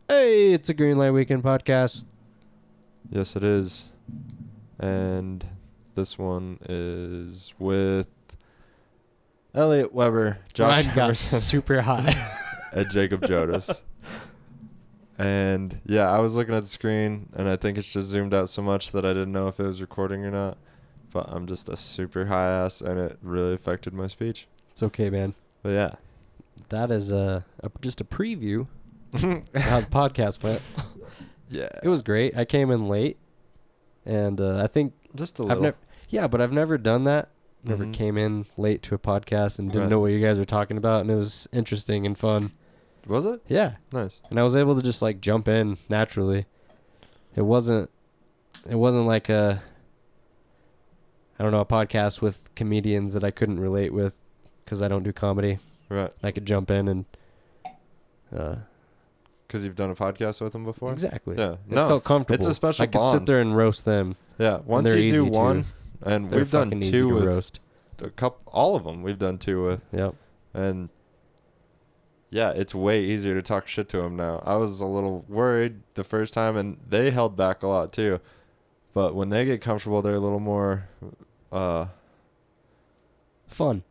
Hey, it's a Greenlight Weekend podcast. Yes, it is. And this one is with Elliot Weber, Josh Mine got Emerson, super high. and Jacob Jonas. And yeah, I was looking at the screen, and I think it's just zoomed out so much that I didn't know if it was recording or not. But I'm just a super high ass, and it really affected my speech. It's okay, man. But yeah. That is just a preview of how the podcast went. Yeah. It was great. I came in late, and I think Just a little. but I've never done that. Never Mhm. came in late to a podcast and didn't Right. know what you guys were talking about, and it was interesting and fun. Was it? Yeah, Nice. and I was able to just like jump in naturally. It wasn't like a podcast with comedians that I couldn't relate with because I don't do comedy. Right. I could jump in and Because you've done a podcast with them before? exactly. Yeah. It No, felt comfortable. it's a special I could sit bond. there and roast them. Yeah. Once they're you do easy to- one, and They're we've done fucking easy two to with roast. all of them we've done two with. Yep. And yeah, it's way easier to talk shit to them now. I was a little worried the first time, and they held back a lot too. But when they get comfortable, they're a little more Fun.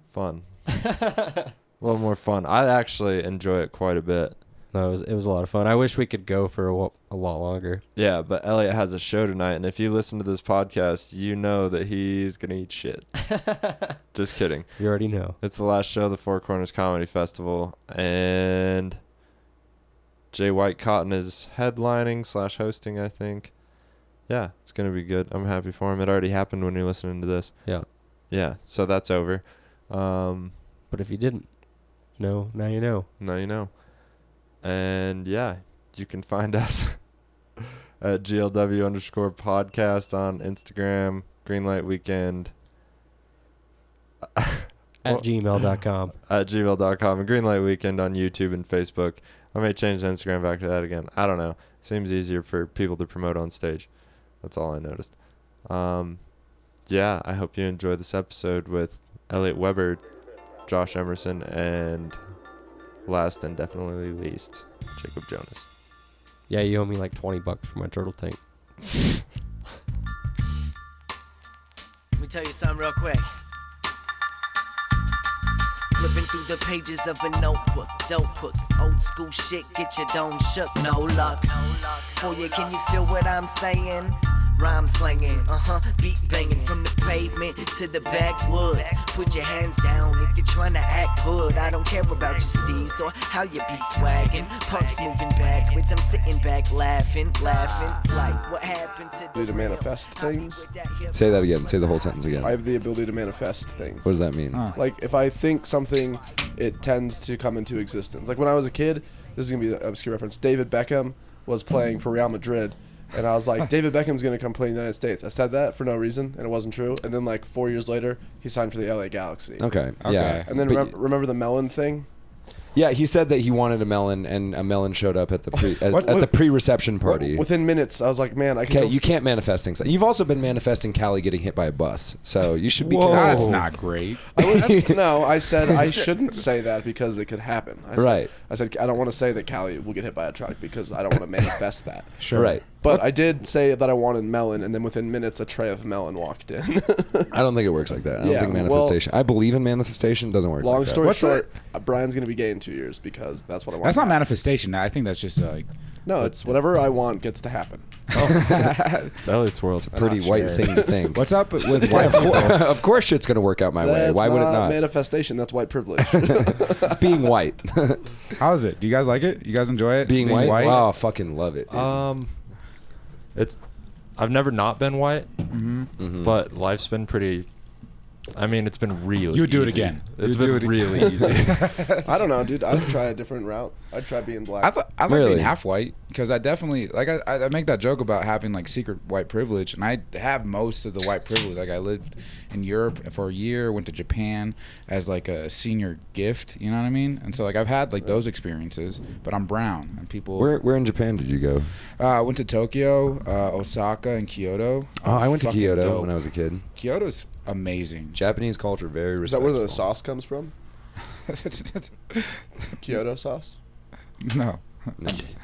fun. A little more fun. I actually enjoy it quite a bit. No, it was a lot of fun. I wish we could go for a lot longer. Yeah, but Elliot has a show tonight, and if you listen to this podcast, you know that he's going to eat shit. Just kidding. You already know. It's the last show of the Four Corners Comedy Festival, and Jay White Cotton is headlining / hosting, I think. Yeah, it's going to be good. I'm happy for him. It already happened when you're listening to this. Yeah. Yeah, so that's over. But if you didn't, now you know. Now you know. And yeah, you can find us at GLW_podcast on Instagram, Greenlight Weekend. At gmail.com. At gmail.com, and Greenlight Weekend on YouTube and Facebook. I may change the Instagram back to that again. I don't know. Seems easier for people to promote on stage. That's all I noticed. Yeah, I hope you enjoyed this episode with Elliot Weber, Josh Emerson, and last and definitely least, Jacob Jonas. Yeah, you owe me like $20 for my turtle tank. Let me tell you something real quick. Flipping through the pages of a notebook, dope hooks, old school shit, get your dome shook, no luck. For you, can you feel what I'm saying? Rhyme slanging, beat banging from the pavement to the backwoods. Put your hands down if you're trying to act hood. I don't care about your steez or how you be swagging. Punks moving backwards, I'm sitting back laughing, like what happened to Ability to manifest things. Say that again. Say the whole sentence again. I have the ability to manifest things. What does that mean? Like, if I think something, it tends to come into existence. Like, when I was a kid, this is going to be an obscure reference, David Beckham was playing for Real Madrid. And I was like, David Beckham's going to come play in the United States. I said that for no reason, and it wasn't true. And then, like, 4 years later, he signed for the LA Galaxy. Okay. Yeah. And then remember the melon thing? Yeah, he said that he wanted a melon, and a melon showed up at the the pre-reception party. Within minutes, I was like, man, I can. Okay, you can't manifest things. You've also been manifesting Callie getting hit by a bus, so you should be Whoa. careful. That's not great. No, I said I shouldn't say that because it could happen. I said I don't want to say that Callie will get hit by a truck because I don't want to manifest that. Sure. Right. But I did say that I wanted melon, and then within minutes, a tray of melon walked in. I don't think it works like that. I don't Yeah, think manifestation. I believe in manifestation. It doesn't work. Long like story What's short, Brian's going to be gay in 2 years because that's what I want. That's not manifestation. I think that's just like. No, it's whatever I want gets to happen. It's Elliot's world. It's a pretty white thing to think. What's up with white? Of course, shit's gonna work out my way. That's Why would it not? Manifestation. That's white privilege. It's being white. How is it? Do you guys like it? You guys enjoy it? Being white? Wow, fucking love it. It's I've never not been white, but life's been pretty. I mean, it's been really. You would do it easy. again. It's been really easy. I don't know, dude. I'd try a different route. I'd try being black. I like Really? being half white because I definitely like I make that joke about having like secret white privilege, and I have most of the white privilege. Like I lived in Europe for a year, went to Japan as like a senior gift. You know what I mean? And so like I've had like those experiences, but I'm brown, and people. Where in Japan did you go? I went to Tokyo, Osaka, and Kyoto. Oh, I went to Fucking Kyoto dope. when I was a kid. Kyoto's amazing. Japanese culture, very Is that respectful. where the sauce comes from? Kyoto sauce? No.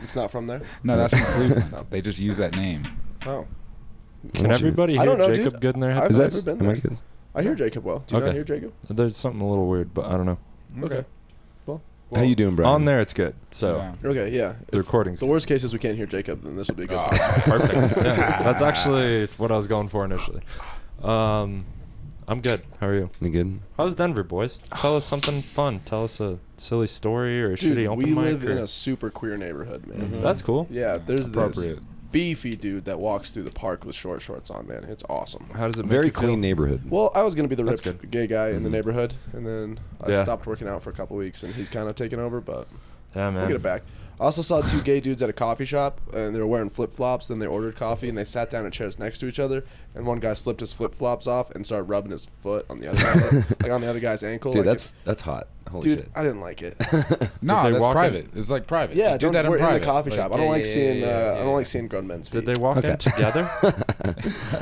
It's not from there. No, that's from Cleveland. They just use that name. Oh, Can everybody I hear don't know, Jacob dude. good in their head? I've Is that? never been Am I there. good? I hear Jacob well. Do you not Okay. hear Jacob? There's something a little weird, but I don't know. Okay. How you doing, Brian? On there, it's good. So Yeah. Okay. Yeah. the recording's The worst case is we can't hear Jacob, then this will be good. perfect. Yeah, that's actually what I was going for initially. I'm good. How are you? You good? How's Denver, boys? Tell us something fun. Tell us a silly story or a Dude, shitty open we mic. live or- in a super queer neighborhood, man. That's cool. Yeah, there's this Appropriate. beefy dude that walks through the park with short shorts on, man. It's awesome. How does it make Very you feel? clean neighborhood. Well, I was gonna be the That's ripped good. gay guy in the neighborhood, and then I Yeah. stopped working out for a couple weeks, and he's kind of taken over. But Yeah, we'll get it man. back. I also saw two gay dudes at a coffee shop, and they were wearing flip flops. Then they ordered coffee, and they sat down in chairs next to each other. And one guy slipped his flip flops off and started rubbing his foot on the other guy, like on the other guy's ankle. Dude, like that's hot. Holy dude, shit. I didn't like it. No, they that's walk in- private. It's like private. Yeah, Just do that in we're private. in the coffee shop. I don't like seeing. I don't like yeah. seeing grown men's feet. Did they walk Okay. in together?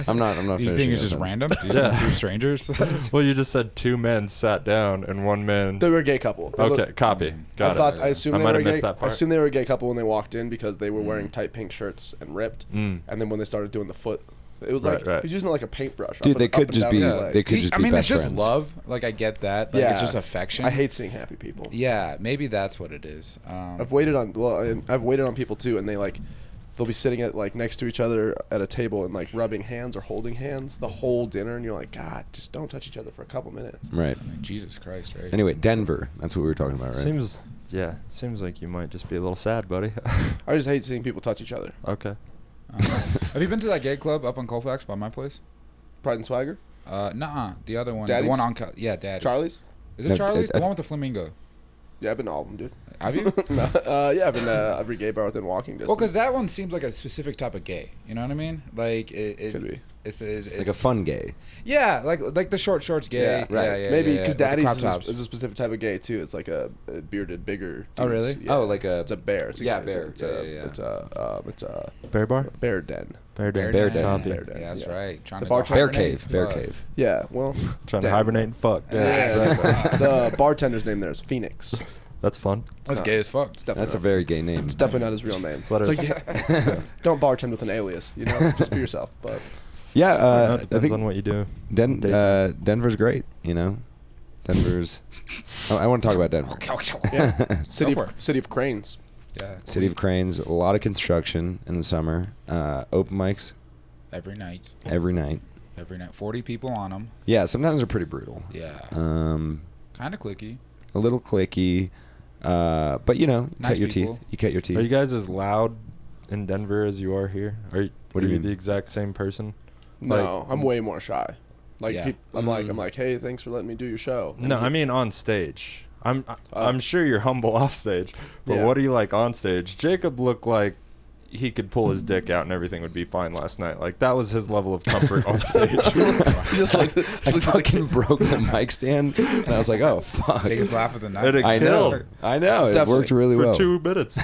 I'm not. Do you finishing think it's that just sentence. random? Do you Yeah. think two strangers? Well, you just said two men sat down and one man. They were a gay couple. They Okay, looked- copy. Got I it. thought I assumed I they might were have a missed gay. that I part. assumed they were a gay couple when they walked in because they were wearing tight pink shirts and ripped. Mm. And then when they started doing the foot, it was Right, like right. he was using it like a paintbrush. Dude, up they and- could up and just down be. his leg. They could just I be mean, it's best just friends. love. Like I get that. Like, Yeah. it's just affection. I hate seeing happy people. Yeah, maybe that's what it is. I've waited on people too, and they'll be sitting at like next to each other at a table and like rubbing hands or holding hands the whole dinner, and you're like, God, just don't touch each other for a couple minutes. Right. I mean, Jesus Christ, right? Anyway, Denver. That's what we were talking about, right? Seems like you might just be a little sad, buddy. I just hate seeing people touch each other. Okay. Have you been to that gay club up on Colfax by my place? Pride and Swagger, Nuh-uh. The other one. Daddy's? The one on Daddy's. Charlie's. Is it No, Charlie's? I- The one with the flamingo. Yeah, I've been to all of them, dude. Have you? No, yeah, I've been to every gay bar within walking distance. Well, because that one seems like a specific type of gay. You know what I mean? Like it Could be. It's Like a fun gay. Yeah, like the short shorts gay. Yeah, right. Yeah, maybe yeah, because with the Daddy's crop is tops. a specific type of gay too. It's like a bearded, bigger. Oh, dudes. really? Yeah. Oh, like a. It's a bear. It's a, Yeah, it's bear. A, it's, Yeah, a, yeah, yeah. it's a Bear bar? bear den. Bear den. Bear den. Copy. Bear den. Yeah, that's yeah. right. Trying The to go bartender- Bear hibernate. cave. Bear Fuck. cave. Yeah, well, Trying to den. hibernate and fuck. Yeah, exactly. the bartender's name there is Phoenix. That's fun. That's not- gay as fuck. It's definitely That's a not- very gay name. It's definitely not his real name. Letters. It's like, don't bartend with an alias. You know, just be yourself. But Yeah, It I depends think on what you do. Denver's great. You know, Denver's. I want to talk about Denver. yeah, city for of, it. city of cranes. Yeah. City of Cranes. A lot of construction in the summer. Open mics Every night. every night. 40 people on them. Yeah, sometimes they're pretty brutal. Yeah. Um, Kind of clicky. a little clicky, but you know, you Nice cut your people. teeth. You cut your teeth. Are you guys as loud in Denver as you are here? What do you mean? the exact same person? No, I'm way more shy. Like Yeah. I'm like, hey, thanks for letting me do your show. And No, he- I mean on stage. I'm sure you're humble off stage, but Yeah. what do you like on stage? Jacob looked like he could pull his dick out and everything would be fine last night. Like that was his level of comfort on stage. just like I fucking broke the mic stand, and I was like, "Oh fuck!" Biggest laugh of the night. And it I know, killed I know. It Definitely. worked really for well. 2 minutes.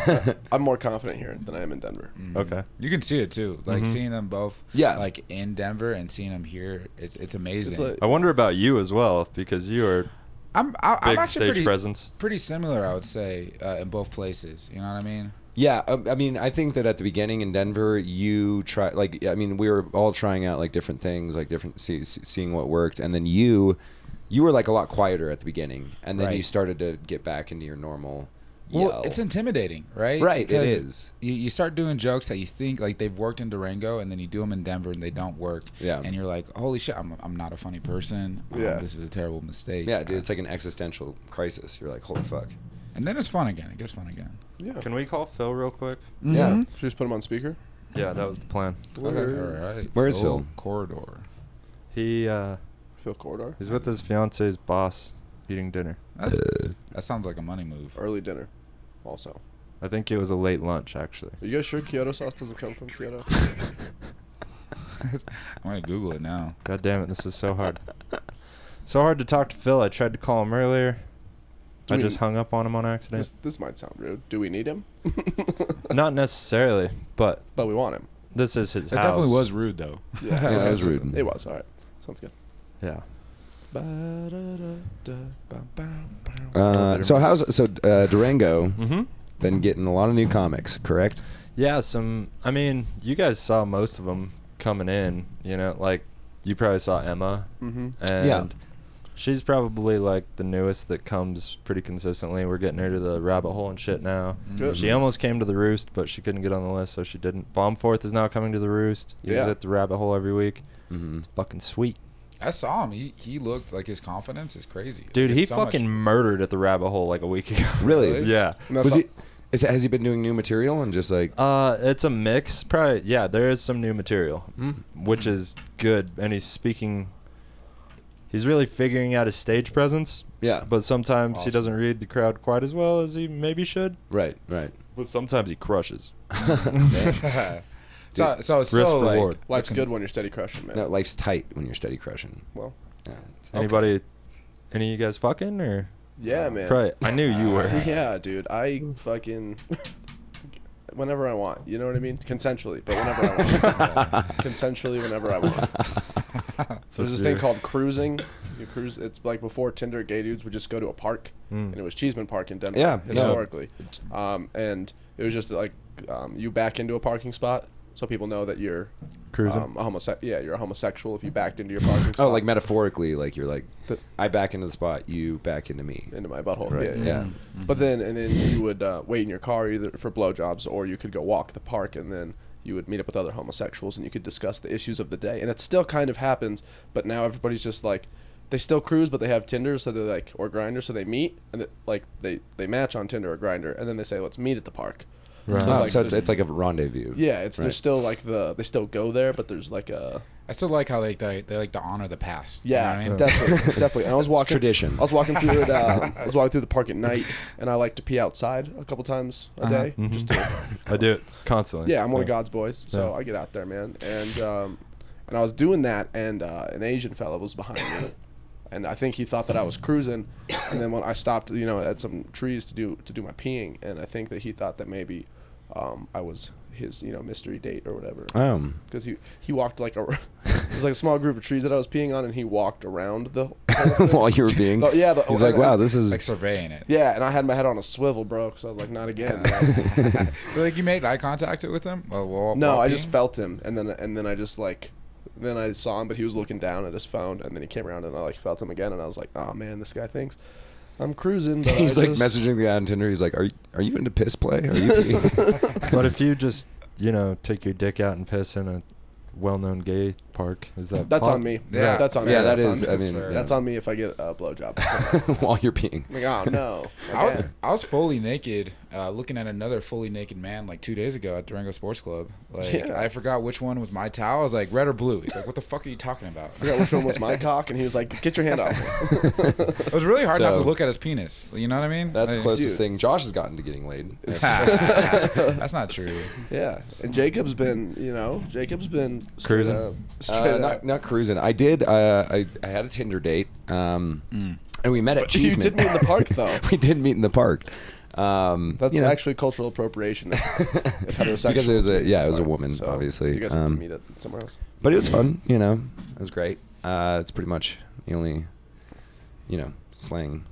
I'm more confident here than I am in Denver. Okay. You can see it too. Like seeing them both. Yeah. Like in Denver and seeing them here, it's amazing. It's like I wonder about you as well because you are I'm big actually stage pretty, presence. pretty similar, I would say, in both places. You know what I mean? Yeah, I mean, I think that at the beginning in Denver, you try I mean, we were all trying out like different things, like different seeing what worked, and then you were like a lot quieter at the beginning, and then Right. you started to get back into your normal yell. Well, it's intimidating, right? Right, it Because is. You start doing jokes that you think like they've worked in Durango, and then you do them in Denver, and they don't work. Yeah. And you're like, holy shit, I'm not a funny person. Yeah. This is a terrible mistake. Yeah, dude, it's like an existential crisis. You're like, holy fuck. And then it's fun again. It gets fun again. yeah. Can we call Phil real quick? Yeah. Should we just put him on speaker? Yeah, that was the plan. All right. Where is Phil? Corridor. He Phil Corridor. he's with his fiance's boss eating dinner. That sounds like a money move. Early dinner, also. I think it was a late lunch actually. Are you guys sure Kyoto sauce doesn't come from Kyoto? I'm gonna Google it now. God damn it, this is so hard. So hard to talk to Phil. I tried to call him earlier. Do I we- just hung up on him on accident. This might sound rude. Do we need him? Not necessarily, but But we want him. this is his That house. definitely was rude, though. Yeah, Yeah, that was rude. It was. All right. Sounds good. Yeah. So Durango? Mm-hmm. been getting a lot of new comics, correct? Yeah, I mean, you guys saw most of them coming in, you know, like you probably saw Emma. Mm-hmm. And Yeah. she's probably like the newest that comes pretty consistently. We're getting her to the rabbit hole and shit now. Good. She almost came to the Roost, but she couldn't get on the list, so she didn't. Bombforth is now coming to the Roost. He's Yeah. at the rabbit hole every week. Mm-hmm. It's fucking sweet. I saw him. He looked like his confidence is crazy. Dude, Like, he it's so much- fucking murdered at the rabbit hole like a week ago. Really? Yeah. And that's Was all- he? Has he been doing new material and just like? It's a mix. Probably, yeah, there is some new material, Mm. which is good. And he's really figuring out his stage presence. Yeah. But sometimes he Awesome. doesn't read the crowd quite as well as he maybe should. Right. Right. But sometimes he crushes. so it's Risk still like reward. Life's good when you're steady crushing, man. No, life's tight when you're steady crushing. Well, Yeah. Anybody, any of you guys fucking or? yeah, man. Probably. I knew you were. Yeah, dude. I fucking whenever I want. You know what I mean? Consensually, but whenever I want. Consensually, whenever I want. There's this thing called cruising. You cruise. It's like before Tinder, gay dudes would just go to a park, and it was Cheeseman Park in Denver. Yeah, no. historically. And it was just like you back into a parking spot, so people know that you're Cruising. you're a homosexual if you backed into your parking spot. Oh, like metaphorically, like you're like, The- I back into the spot, you back into me. into my butthole. Right. Yeah. Yeah. But then you would wait in your car either for blowjobs, or you could go walk the park, and then you would meet up with other homosexuals and you could discuss the issues of the day. And it still kind of happens, but now everybody's just like, they still cruise, but they have Tinder, so they're like, or Grindr, so they meet and they match on Tinder or Grindr, and then they say, let's meet at the park. Right. So it's Oh, like so it's, there's- it's like a rendezvous. Yeah, Right. there's still like they still go there, but there's like a I still like how they like to honor the past. yeah, You know what I mean? definitely. And I was walking tradition. I was walking through it. I was walking through the park at night, and I like to pee outside a couple times a day. Just to, I do it constantly. yeah, I'm one of God's boys, so Yeah. I get out there, man. And I was doing that, and an Asian fella was behind me, and I think he thought that I was cruising. And then when I stopped, at some trees to do my peeing, and I think that he thought that maybe I was his mystery date or whatever. Because he walked like it was like a small group of trees that I was peeing on, and he walked around the whole thing. While you were being, Yeah, he's like, wow, this is Like surveying it. yeah, and I had my head on a swivel, bro, because I was like, not again. So like you made eye contact with him? No, I just felt him, and then I just then I saw him, but he was looking down at his phone, and then he came around, and I felt him again, and I was like, oh man, this guy thinks I'm cruising. But he's I like just- messaging the guy on Tinder. He's like, are you into piss play? Are you? But if you just, take your dick out and piss in a well-known gay park, is that That's pos- on me. Yeah. That's on me. Yeah, that That's is. on I me. mean, fair. That's on me if I get a blowjob. while you're peeing. Like, oh no. I was fully naked, looking at another fully naked man like 2 days ago at Durango Sports Club. Like Yeah. I forgot which one was my towel. I was like, red or blue? He's like, what the fuck are you talking about? I forgot which one was my cock, and he was like, get your hand off. It was really hard not to So- look at his penis. You know what I mean? That's the Like, closest dude. thing Josh has gotten to getting laid. That's not true. Yeah, and Jacob's been straight Cruising? up- straight up. Not cruising. I did. I had a Tinder date. And we met at You Cheeseman. did meet in the park, though. We did meet in the park. That's you know, actually cultural appropriation. If heterosexual because it was a meet in the a park. woman, So obviously. You guys have to meet it somewhere else. But it was fun. It was great. It's pretty much the only, slang,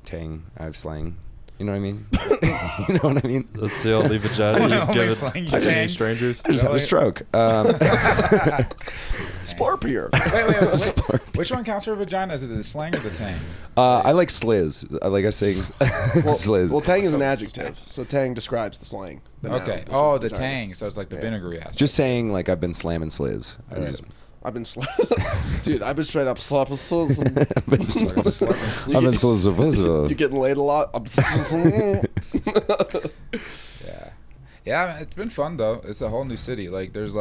tang I've slang. You know what I mean? You know what I mean? That's the only vagina Only you give slang it you to any tang. strangers. I just had a stroke. Splurp here. Wait. Which one counts for vagina? Is it the slang or the tang? I like sliz. I saying sliz. Well, tang is an adjective, so tang describes the slang. The noun, Okay. which Oh, is the vagina. tang. So it's like the vinegary aspect. Just saying, like, I've been slamming sliz. I've been dude. I've been straight up slapping sliz. I've been sliz. You getting laid a lot? Yeah, it's been fun though. It's a whole new city. Like there's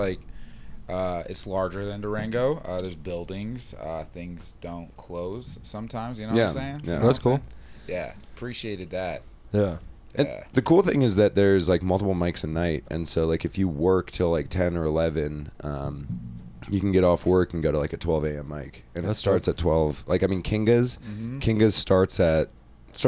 it's larger than Durango. There's buildings. Things don't close sometimes. You know what I'm saying? Yeah. You know That's what I'm cool. saying? Yeah, appreciated that. Yeah. And Yeah. the cool thing is that there's like multiple mics a night, and so like if you work till like 10 or 11, you can get off work and go to like a 12 a.m. mic, and it That's starts at 12. Like I mean, Kinga's starts at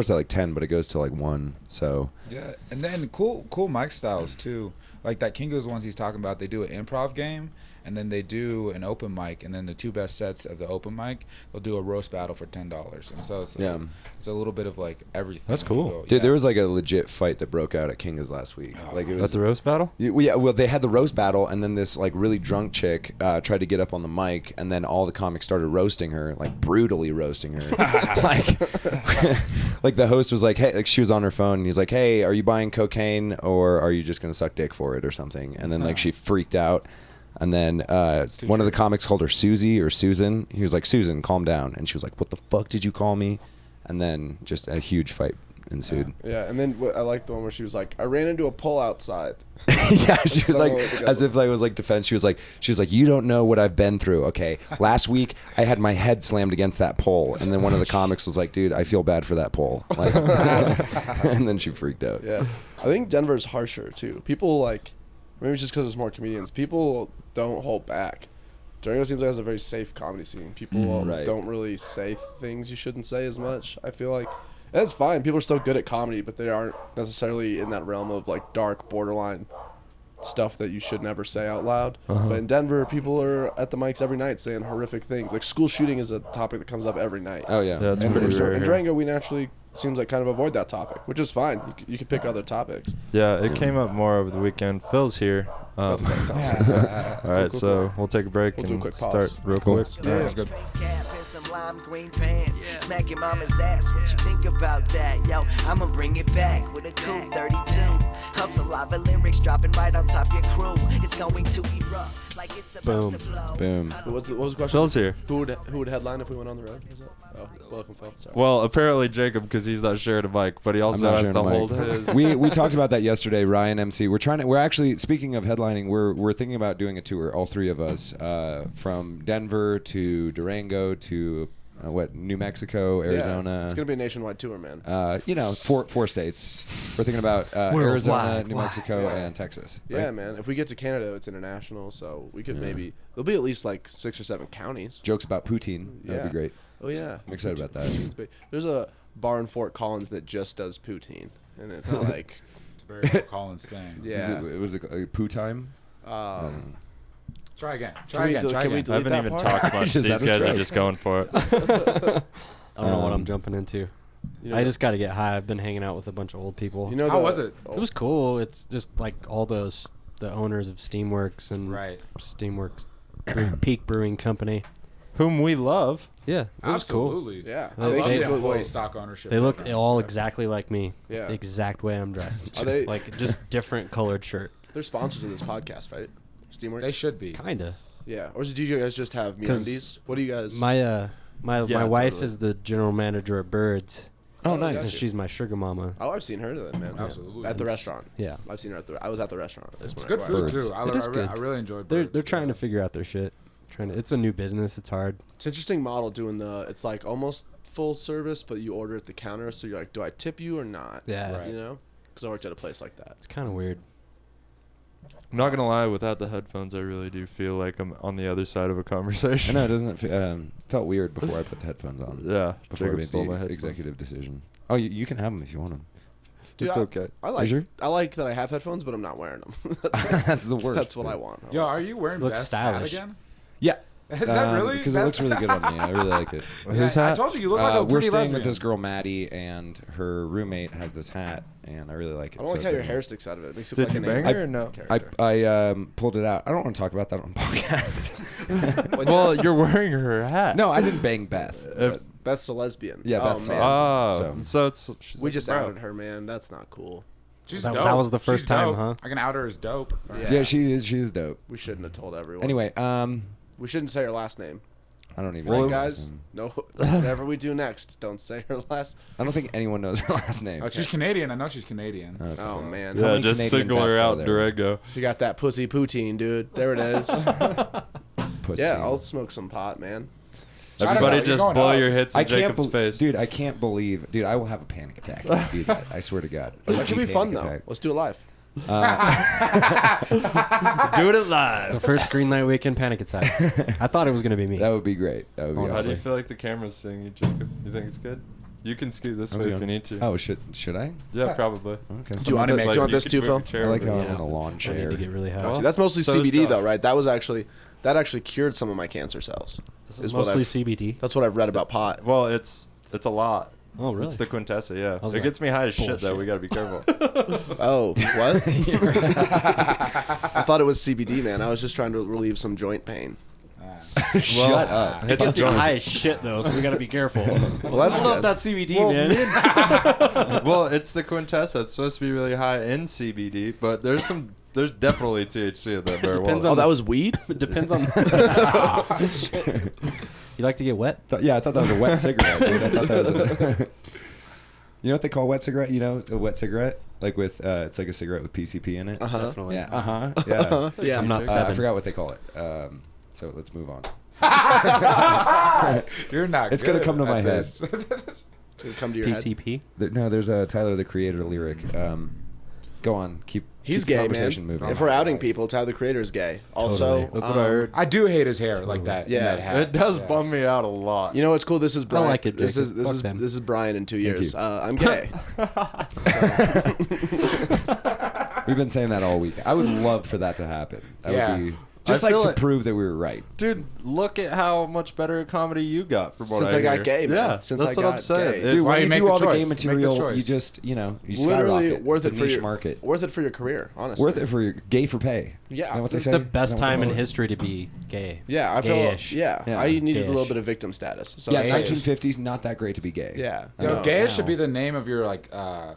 like 10, but it goes to like 1. So Yeah, and then cool mic styles too. Like that Kingo's ones he's talking about. They do an improv game, and then they do an open mic, and then the 2 best sets of the open mic, they'll do a roast battle for $10. And so it's like, it's a little bit of like everything. That's cool. Dude, there was like a legit fight that broke out at Kinga's last week. Like it was At the roast battle? Yeah, well, they had the roast battle, and then this like really drunk chick tried to get up on the mic, and then all the comics started roasting her, like brutally roasting her. like, like the host was like, "Hey," like she was on her phone, and he's like, "Hey, are you buying cocaine, or are you just gonna suck dick for it, or something?" And then like she freaked out, and then one of the comics called her Susie or Susan. He was like, "Susan, calm down," and she was like, "What the fuck did you call me?" And then just a huge fight ensued. Yeah, and then I like the one where she was like, I ran into a pole outside. Yeah, she was like, together. as if like it was like defense. She was like, you don't know what I've been through. Okay, last week I had my head slammed against that pole, and then one of the comics was like, dude, I feel bad for that pole. Like, and then she freaked out. Yeah, I think Denver's harsher too. People like, maybe it's just because there's more comedians. People don't hold back. Durango seems like it has a very safe comedy scene. People Right. don't really say things you shouldn't say as much. I feel like. And it's fine. People are still good at comedy, but they aren't necessarily in that realm of like dark, borderline stuff that you should never say out loud. But in Denver, people are at the mics every night saying horrific things. Like school shooting is a topic that comes up every night. Oh yeah. That's And pretty rare in here. Durango, we naturally seems like kind of avoid that topic, which is fine. You could pick other topics. Yeah, it came up more over the weekend. Phil's here. That's what I'm talking All right, so we'll take a break We'll do a and quick start pause. real quick. Yeah, that's good. Cap and some lime green pants. Smack your mama's ass. What you think about that? Yo, I'ma bring it back with a cool 32. Hustle lava lyrics dropping right on top your crew. It's going to erupt like it's about to blow. Boom. What was the question? Phil's here. Who would headline if we went on the road? Was that? Oh, welcome, Phil. Sorry. Well, apparently Jacob, because he's not sharing a mic, but he also not has to sharing a mic. hold his. We talked about that yesterday. Ryan MC. We're actually speaking of headlining. We're thinking about doing a tour, all 3 of us, from Denver to Durango to New Mexico, Arizona. Yeah, it's gonna be a nationwide tour, man. 4 states. We're thinking about Arizona, Worldwide. New Mexico, Yeah. and Texas. Yeah, right? man. If we get to Canada, it's international, so we could maybe there'll be at least like 6 or 7 counties. Jokes about poutine. That'd Yeah. be great. Oh yeah, I'm excited about that. Poutine's big. There's a bar in Fort Collins that just does poutine, and it's like, It's a very Collins thing. yeah. Was it poo time? Try again. Can we do- Try can we again. do- I haven't that even part? talked much. Just These had a guys are stroke. just going for it. I don't know what I'm jumping into. You know, I just got to get high. I've been hanging out with a bunch of old people. you know How was it? It was cool. It's just like all the owners of Steamworks and Right. Steamworks Peak Brewing Company. Whom we love. Yeah, it was cool. Absolutely. Yeah. I love They- the go- employee stock ownership. They look program. all exactly like me. Yeah. The exact way I'm dressed. Are they- like just different colored shirt. They're sponsors of this podcast, right? Steamworks. They should be. Kinda. Yeah. Or do you guys just have 'Cause MeUndies? What do you guys? My Yeah, wife totally. is the general manager at Birds. Oh, Oh, nice. gotcha. And she's my sugar mama. Oh, I've seen her then, man. Absolutely. At the restaurant. Yeah. I've seen her I was at the restaurant. It's good food too. It is good. I really enjoyed. They're Birds. trying to figure out their shit. It's a new business. It's hard. It's an interesting model doing it's like almost full service, but you order at the counter. So you're like, do I tip you or not? Yeah. Right. You know? Because I worked at a place like that. It's kind of weird. I'm not gonna lie. Without the headphones, I really do feel like I'm on the other side of a I conversation. know, doesn't it felt weird before I put the headphones on. Yeah. Before I Jacob made stole my the headphones. executive decision. Oh, you can have them if you want them. Dude, It's I- okay. I like sure? I like that I have headphones, but I'm not wearing them. That's the worst. That's what dude. I want. Yo, are you wearing Looks Beth's stylish. hat again? Yeah. Is that really? Because it looks really good on me. I really like it. Whose I hat? told you look like a We're pretty staying lesbian. with this girl Maddie, and her roommate has this hat, and I really like it. I don't like so how your good. hair sticks out of it. It makes you Did look you like an bang alien her or no? character. I pulled it out. I don't want to talk about that on podcast. Well, you're wearing her hat. No, I didn't bang Beth. If- Beth's a lesbian. Yeah, oh, Beth's man. Oh, so it's she's We like just a bro. outed her, man. That's not cool. She's That- dope. that was the first She's time, dope. huh? I can out her as dope. Yeah, she's dope. We shouldn't have told everyone. Anyway, we shouldn't say her last name. I don't even. Well, know her Guys, last name. no. Whatever we do next, don't say her last. I don't think anyone knows her last name. Okay. She's Canadian. I know she's Canadian. Okay. Oh man. Yeah, many just Canadian single her Beths are out, there? Durango. You got that pussy poutine, dude. There it is. Pussy. Yeah, I'll smoke some pot, man. don't Everybody know, you're just going blow up. your hits in I can't Jacob's face. Dude, I can't believe. Dude, I will have a panic attack if I do that. I swear to God. That should be OG fun panic though. attack. Let's do it live. Do it live. The first Green Light Weekend panic attack. I thought it was gonna be me. That would be great. That would be How How do awesome. you feel like the camera's seeing you, Jacob? You think it's good? You can scoot this How's way it if you going? need to. Oh, should I? Yeah, probably. Okay. Do you want to make? Do you want this too, Phil? I like how Yeah. I'm on a lawn I need chair. to get really high. Well, That's mostly so is CBD Josh. though, right? That was actually That actually cured some of my cancer cells. This is mostly CBD. That's what I've read about pot. Well, it's a lot. Oh, really? It's the quintessa, yeah. was It like, gets me high as shit, though. bullshit. We got to be careful. Oh, what? I thought it was CBD, man. I was just trying to relieve some joint pain. Shut up. It gets you high as shit though, so we gotta be careful. Well, that's I love good. that CBD, man. Well, it's the quintessa. It's supposed to be really high in CBD, but there's definitely THC in that marijuana. Depends Oh, on that was weed? It depends on. You like to get wet? Yeah, I thought that was a wet cigarette, dude. I thought that was a... You know what they call wet cigarette? You know, a wet cigarette? Like with, it's like a cigarette with PCP in it. Uh-huh. Definitely. Yeah, yeah. Yeah. I'm not I seven. forgot what they call it. So let's move on. You're not. It's gonna good come to my at head. this. Did it come to your head? PCP. No, there's a Tyler the Creator lyric. Go on, keep He's keep the gay, conversation man. moving. If we're outing people, Tyler the Creator is gay. Also, Totally. That's what I heard. I do hate his hair like that. Yeah. in that hat. It does Yeah. bum me out a lot. You know what's cool? This is Brian. like it, This is Jacob. Fuck them. this is Brian in 2 Thank years. you. I'm gay. We've been saying that all week. I would love for that to happen. That Yeah. would be just I like feel to like- prove that we were right. Dude, look at how much better a comedy you got from what Since I got hear. gay, man. Yeah, Since that's I what I'm got saying. gay. It- Dude, why when you you make do the all the choice. gay Make the material, choice. you just, you Literally skyrocket. worth It's it a for niche your market. Worth it for your career, honestly. Worth it for your gay for pay. Yeah. Is that what they It's say? The Is best that what time they in call it? history to be gay. Yeah, I feel. Gayish. Yeah, Yeah. I needed a little Gayish. bit of victim status. So Yeah, I- 1950s, not that great to be gay. Yeah. I Yo, know. gayish Wow. should be the name of your like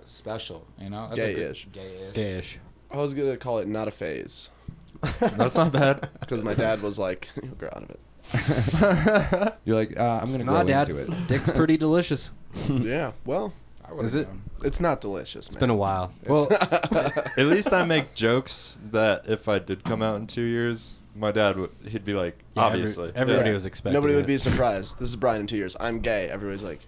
special. You know, That's a good- Gayish. Gayish. Gayish. I was gonna call it not a phase That's not bad. because my dad was like, "You'll grow out of it." You're like, I'm gonna Nah, grow Dad. into it. Dick's pretty delicious. Yeah. Well, I would've Is it? known. it's not delicious. It's been a while. Well, at least I make jokes that if I did come out in 2 years, my dad would. He'd be like, Yeah, obviously, everybody Yeah. was expecting. Nobody would it. be surprised. This is Brian in 2 years. I'm gay. Everybody's like,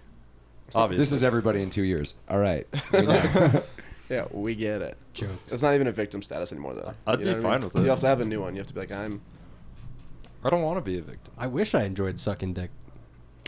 obviously. This is everybody in 2 years. All right. We know. "Yeah, we get it." jokes. It's not even a victim status anymore, though. I'd You be know what I fine mean? with it. You have to have a new one. You have to be like, "I'm." I don't want to be a victim. I wish I enjoyed sucking dick.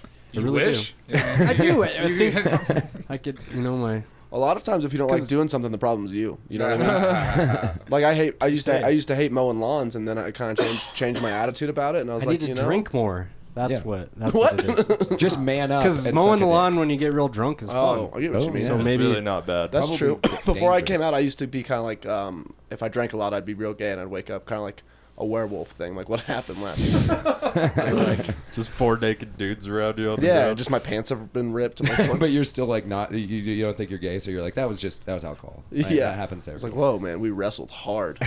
I You really wish? do. I do. I think I could. You know my. A lot of times, if you don't like 'Cause- doing something, the problem's you. You know what I mean? Like I used to hate mowing lawns, and then I kind of changed my attitude about it, and I was I like, need to you know, drink more. That's Yeah. what. That's What? what it is. Just man up. Because and mowing suck the a dick. lawn when you get real drunk is Oh, I fun. get what Oh, you mean. yeah. So It's maybe- really not bad. That's Probably true. Before I came dangerous. out, I used to be kind of like, if I drank a lot, I'd be real gay, and I'd wake up kind of like a werewolf thing, like what happened last night. Just 4 naked dudes around you on the Yeah, ground. just my pants have been ripped. And my But you're still like not. You don't think you're gay, so you're like that was alcohol. Right? yeah, that happens to It's like, everyone. whoa, man, we wrestled hard.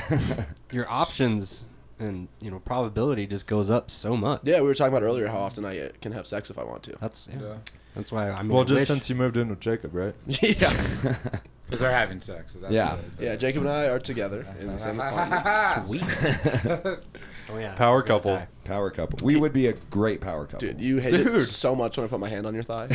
Your options and probability just goes up so much. Yeah, we were talking about earlier how often I can have sex if I want to. That's Yeah. That's why I mean. Well, I just wish- since you moved in with Jacob, right? Yeah, Because they're having sex. So that's Yeah. yeah. Jacob and I are together in the same apartment. Sweet. Oh yeah. Power We're gonna couple. die. Power couple. We would be a great power couple. Dude, you hate it Dude. so much when I put my hand on your thigh.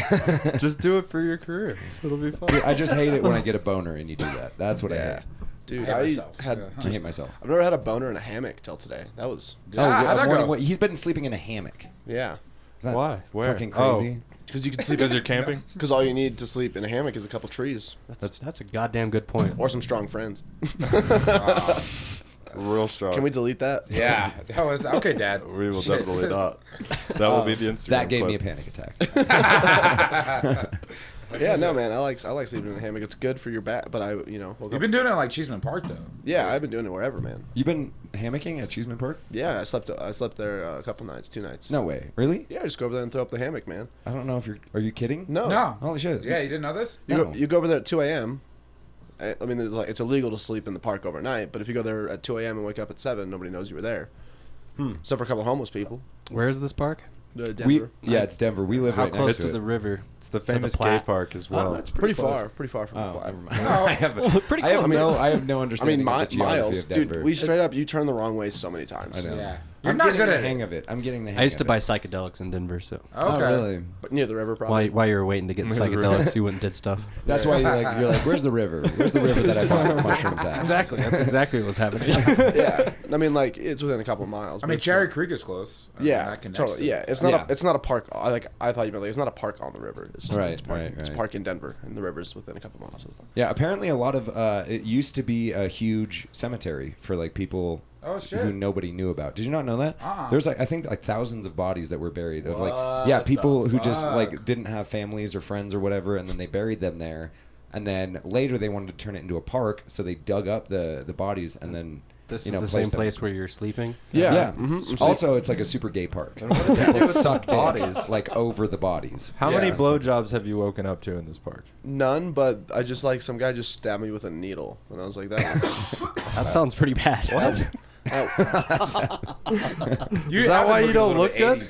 Just do it for your career. It'll be fun. Dude, I just hate it when I get a boner and you do that. That's what I Yeah, hate. dude, I hate I myself. had. Yeah. I hate myself. I've never had a boner in a hammock till today. That was Yeah, how'd that go? He's been sleeping in a hammock. yeah. Is that Why? Where? Fucking Oh. crazy. Because you can sleep. Because you're camping? Because all you need to sleep in a hammock is a couple trees That's a goddamn good point. or some strong friends. Real strong. Can we delete that? Yeah, that was okay, Dad. We will definitely not. That will be the Instagram. That gave me a clip. panic attack. Yeah, no, man. I like sleeping in a hammock. It's good for your back. But woke You've up- been doing it like Cheeseman Park though. Yeah, I've been doing it wherever, man. You've been hammocking at Cheeseman Park? Yeah, I slept there a couple nights, 2 nights. No way. Really? Yeah, just go over there and throw up the hammock, man. I don't know if you're. Are you kidding? No. No. Holy shit. Yeah, you didn't know this? You No. go, you go over there at 2 a.m. I mean, it's illegal to sleep in the park overnight, but if you go there at 2 a.m. and wake up at 7, nobody knows you were there. Except for a couple homeless people. Where is this park? Denver. Yeah, it's Denver. We live How right close next to to the it. river? It's the To the famous gay Platte. park as well. that's pretty close. far. Pretty far from Oh, the never Platte. mind. I have, Pretty I have close. I have no I understanding mean, of the geography miles, of Denver. dude. We straight up, you turn the wrong way so many times. I know. Yeah. I'm You're not getting good the at hang it. of it. I'm getting the hang I used to of buy it. psychedelics in Denver, so Okay. Oh, really? But near the river, probably. while you were waiting to get Near the river. psychedelics, you went and did stuff. That's why you're like, where's the river? Where's the river that I bought mushrooms at? Exactly. That's exactly what was happening. Yeah, I mean, like it's within a couple of miles. I but mean, it's Cherry not- Creek is close. I mean, Yeah, that connects totally. to Yeah, it. it's not. Yeah. It's not a park. I thought you meant like it's not a park on the river. It's just Right, it's, park, right, it's a right. park in Denver, and the river's within a couple miles of the park. Yeah, apparently a lot of it used to be a huge cemetery for like people Oh shit. who nobody knew about. Did you not know that? There's like I think like thousands of bodies that were buried of What people the who just fuck? like didn't have families or friends or whatever, and then they buried them there, and then later they wanted to turn it into a park, so they dug up the bodies and then This you know, is the placed same them. place where you're sleeping. Yeah. Yeah. Mhm. Also, it's like a super gay park. And what did they do They with suck the bodies? like over the bodies. How Yeah. many blowjobs have you woken up to in this park? None, but I just like some guy just stabbed me with a needle, and I was like, that. That sounds pretty bad. What? Was, Is that why you don't look good?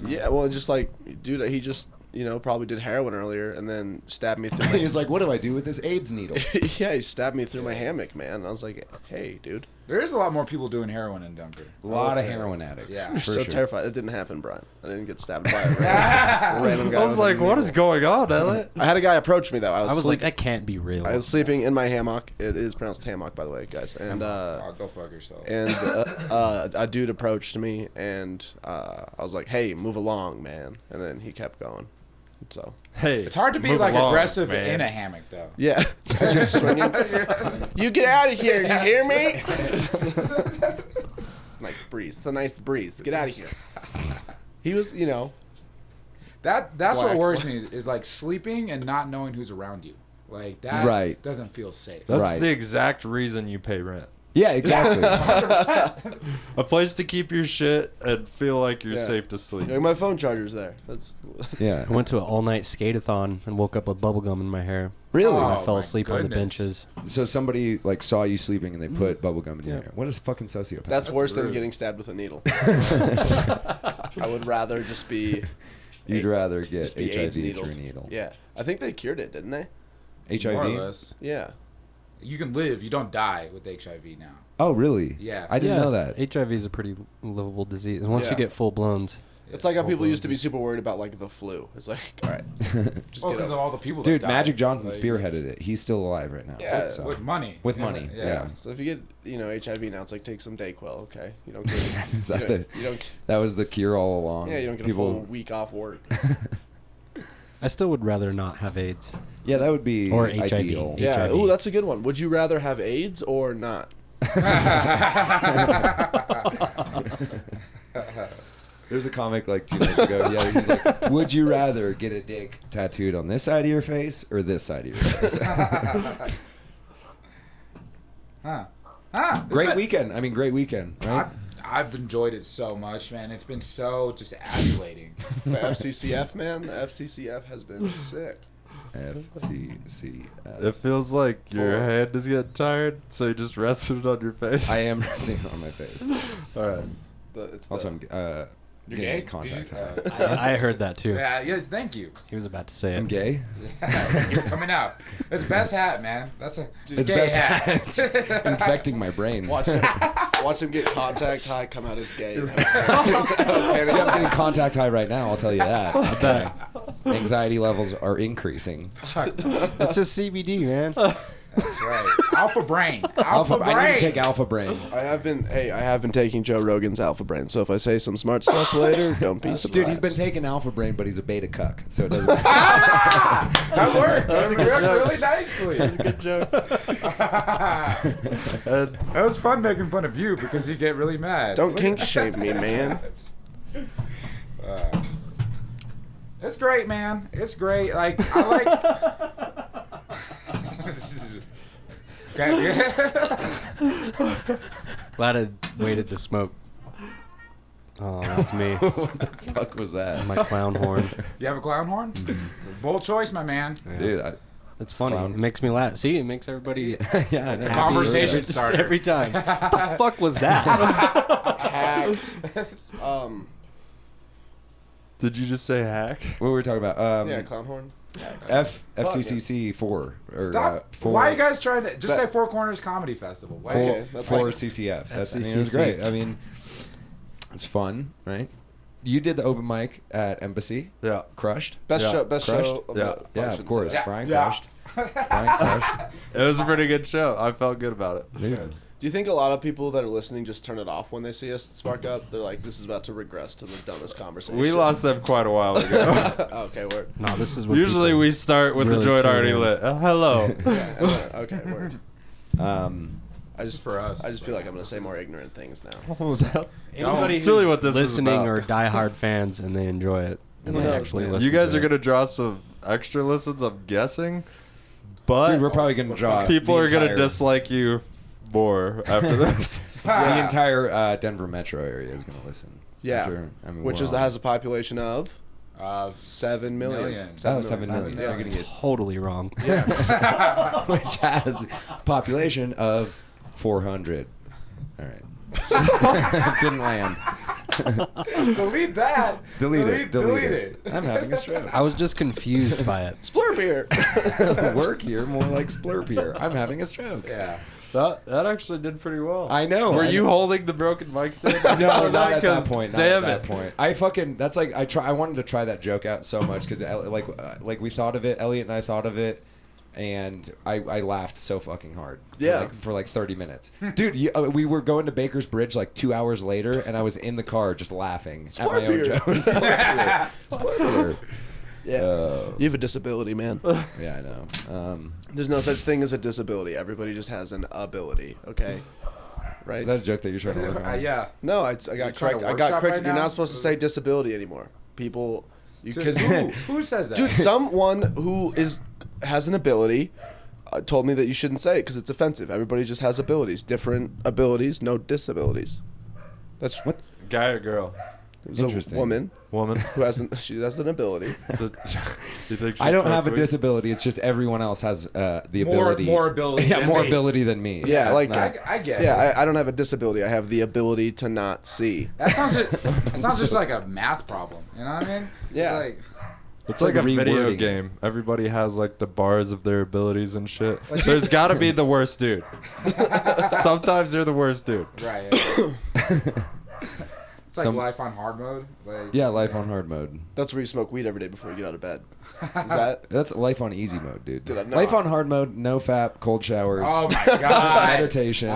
yeah, well, just like, dude, he just probably did heroin earlier, and then stabbed me through. He was like, "What do I do with this AIDS needle?" Yeah, he stabbed me through my hammock, man. And I was like, hey, dude. There is a lot more people doing heroin in Denver. A lot of heroin addicts. Yeah. You're for so sure. terrified. It didn't happen, Brian. I didn't get stabbed by a random guy. I was with a like, what is needle. going on, Elliot? I had a guy approach me, though. I was like, sleeping. that can't be real. I was sleeping in my hammock. It is pronounced hammock, by the way, guys. And Oh, go fuck yourself. and a dude approached me, and I was like, hey, move along, man. And then he kept going. So Hey, It's hard to be move like along, aggressive man. in a hammock though. yeah, as you're swinging. You get out of here. You hear me? Nice breeze. It's a nice breeze. Get out of here. He was, That's Black. what worries me is like sleeping and not knowing who's around you. Like that Right. doesn't feel safe. That's Right. the exact reason you pay rent. Yeah, exactly. A place to keep your shit and feel like you're Yeah. safe to sleep. my phone charger's there. That's Yeah. I went to an all-night skate-a-thon and woke up with bubblegum in my hair. Really? And I Oh, fell my asleep on the goodness. benches. So somebody like saw you sleeping and they put bubble gum in your Yeah. hair. What is fucking sociopath? That's worse than rude. getting stabbed with a needle. I would rather just be You'd rather get just be HIV AIDS through a needled. needle. Yeah, I think they cured it, didn't they? HIV. More or less. Yeah. You can live. You don't die with HIV now. Oh, really? Yeah. I didn't know that. HIV is a pretty livable disease. And once Yeah. you get full-blowns, It's like how people Full-blown used to be super worried about like the flu. It's like, all right, just Well, get because of over. all the people. Dude, that died. Magic Johnson Like, spearheaded it. He's still alive right now. Yeah, so. with money. With money, yeah. So if you get HIV now, it's like take some Dayquil. Okay, you don't get. Is that you don't. That was the cure all along. Yeah, you don't get a full week off work. I still would rather not have AIDS. Yeah, that would be Or HIV. ideal. Yeah. Yeah. HIV. Ooh, that's a good one. Would you rather have AIDS or not? There's a comic like 2 nights ago. Yeah, he's like, "Would you rather get a dick tattooed on this side of your face or this side of your face?" Great weekend. I mean, great weekend, right? I've enjoyed it so much, man. It's been so just adulating. The FCCF, man. The FCCF has been sick. FCCF. It feels like your Full. hand is getting tired, so you just rested it on your face. I am resting on my face. All right. It's Also, I'm You're getting gay? a contact Did you- high. I heard that too. Yeah, yes, thank you. He was about to say it. I'm gay. You're coming out. It's best hat, man. That's a It's gay best hat. it's infecting my brain. Watch him get contact high, come out as gay. Yeah, I'm getting contact high right now. I'll tell you that. Okay. Anxiety levels are increasing. It's just CBD, man. That's right. Alpha brain. Alpha. Brain. I need to take Alpha Brain. I have been taking Joe Rogan's Alpha Brain. So if I say some smart stuff later, don't be surprised. Dude, he's been taking Alpha Brain, but he's a beta cuck, so it doesn't matter. That worked. That worked really nicely. Good joke. That was fun making fun of you because you get really mad. Don't kink shame me, man. It's great, man. It's great. Like I like. Glad I waited to smoke. Oh, that's me. What the fuck was that? My clown horn. You have a clown horn? Bold choice, my man. Dude, It's funny. Clown. It makes me laugh. See, it makes everybody yeah, it's a happy. conversation Just starter. every time. What the fuck was that? Did you just say hack? What were we talking about? Yeah, clown horn. FCCC 4 or Stop. 4. Why are you guys trying to just That- say Four Corners Comedy Festival? Why? Okay, that's for like- CCF. That's, I mean, it FCCC. was great. I mean, it's fun, right? You did the open mic at Embassy. Yeah. Crushed. Best Yeah. show. Best Crushed? show. Yeah. Yeah, of course. Yeah. Brian Yeah. crushed. Brian crushed. It was a pretty good show. I felt good about it. Dude. Do you think a lot of people that are listening just turn it off when they see us spark up? They're like, "This is about to regress to the dumbest conversation." We lost them quite a while ago. Okay, word. No, this is what Usually people- we start with really the joint tune already in. lit. Hello. Yeah, okay, word. for us. I just feel like I'm gonna say more ignorant things now. Anybody It's really who's what this is listening about. are diehard fans and they enjoy it. And Who they knows, actually man? listen You guys to are it. gonna draw some extra listens, I'm guessing, but Dude, we're probably gonna draw. people the are gonna entire- dislike you more after this. The entire Denver metro area is gonna listen. Yeah, I'm sure. I mean, which we're is on. has a population of 7 7 million. million. 7 million. Yeah. We're gonna get Totally wrong. which has a population of 400. All right. Didn't land. Delete that. Delete it. I'm having a stroke. I was just confused by it. Splurp here. Work here, more like splurp here. I'm having a stroke. Yeah. That actually did pretty well. I know. Were I you know. holding the broken mic stand? No, not at that 'Cause point. Not Damn at that it. point. I fucking. That's like I wanted to try that joke out so much because like we thought of it. Elliot and I thought of it, and I laughed so fucking hard. For like 30 minutes, dude. We were going to Baker's Bridge like 2 hours later, and I was in the car just laughing at my own Splurp joke. Splurp here. Yeah. You have a disability, man. Yeah, I know. There's no such thing as a disability. Everybody just has an ability. Okay. Right. Is that a joke that you're trying to work on? Yeah. No, I You're got trying correct. to I got workshop correct. right You're now? not supposed to say disability anymore. People, because Who says that? dude, someone who has an ability told me that you shouldn't say it because it's offensive. Everybody just has abilities, different abilities, no disabilities. That's What? Guy or girl? There's a Interesting. woman Woman? who she has an ability. You think I don't she's have a smoke weed? disability. It's just everyone else has the More- ability. more ability Yeah, than more me. ability than me. Yeah, it's like, not- I get Yeah, it. I don't have a disability. I have the ability to not see. That sounds just like a math problem. You know what I mean? Yeah. It's like, It's like a video rewording it. game. Everybody has like the bars of their abilities and shit. There's got to be the worst dude. Sometimes they're the worst dude. right. Yeah. It's like Some- life on hard mode. Like, Yeah, life on hard mode. That's where you smoke weed every day before you get out of bed. Is that? That's life on easy mode, dude. Did I not? Life on hard mode, no fap, cold showers, Oh my god. meditation.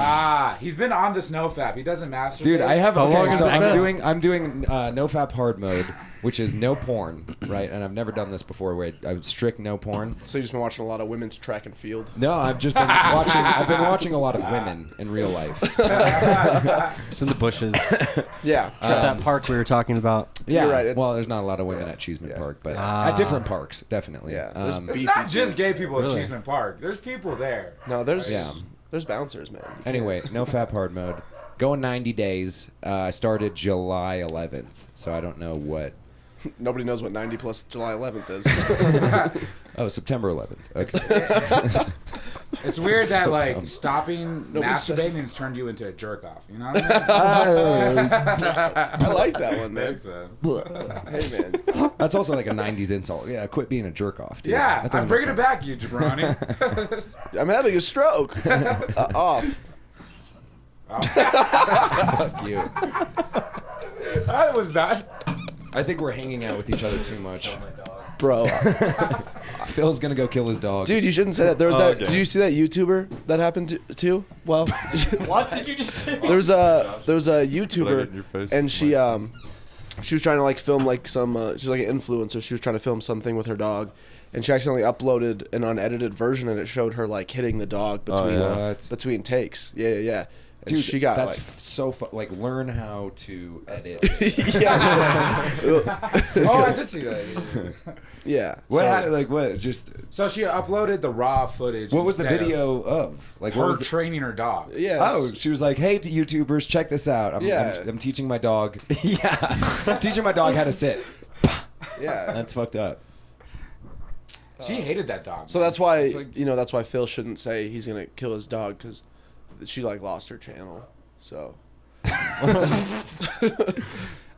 He's been on this NoFap. He doesn't masturbate. Dude, I have How long okay. has So it been? I'm doing no fap hard mode, which is no porn, right? And I've never done this before. Where I'm strict no porn. So you've just been watching a lot of women's track and field. No, I've just been watching. I've been watching a lot of women in real life. It's in the bushes. Yeah. At that park we were talking about. Yeah, You're right, it's- well, there's not a lot of women yeah, at Cheeseman yeah. Park, but Ah. at different parks, definitely. Yeah, there's Um, It's beefy not just dudes. gay people at Really? Cheeseman Park. There's people there. No, there's Yeah. there's bouncers, man. You can't- Anyway, no fap hard mode. Going 90 days. I started July 11th, so I don't know what. Nobody knows what 90 plus July 11th is. Oh, September 11th. Okay. It's weird that So like dumb. stopping Nobody's- masturbating has turned you into a jerk off. You know what I mean? I like that one, man. Thanks, man. Hey, man. That's also like a 90s insult. Yeah, quit being a jerk off. Dude. Yeah, That doesn't I'm bringing make it back, you jabroni. I'm having a stroke. Off. sense. Fuck you. I was not. I think we're hanging out with each other too much. Bro. Phil's gonna go kill his dog. Dude, you shouldn't say that. There was that. Okay. Did you see that YouTuber that happened to? Well, What did you just say? there was a Did I get in your YouTuber, face and with she my- she was trying to like film like some she's like an influencer. She was trying to film something with her dog, and she accidentally uploaded an unedited version, and it showed her like hitting the dog between yeah. What? between takes. Yeah. And Dude, she got that's like so fun. Like, learn how to edit. yeah. Oh, I did see that. Yeah. What? So- Like what? Just So she uploaded the raw footage. what was the instead of video of? Like what Her was the, training her dog. yeah. Oh, she was like, "Hey, to YouTubers, check this out. Yeah. I'm teaching my dog. Yeah, teaching my dog how to sit. yeah. That's fucked up. She hated that dog. So that's why like- that's why Phil shouldn't say he's gonna kill his dog because she like lost her channel. So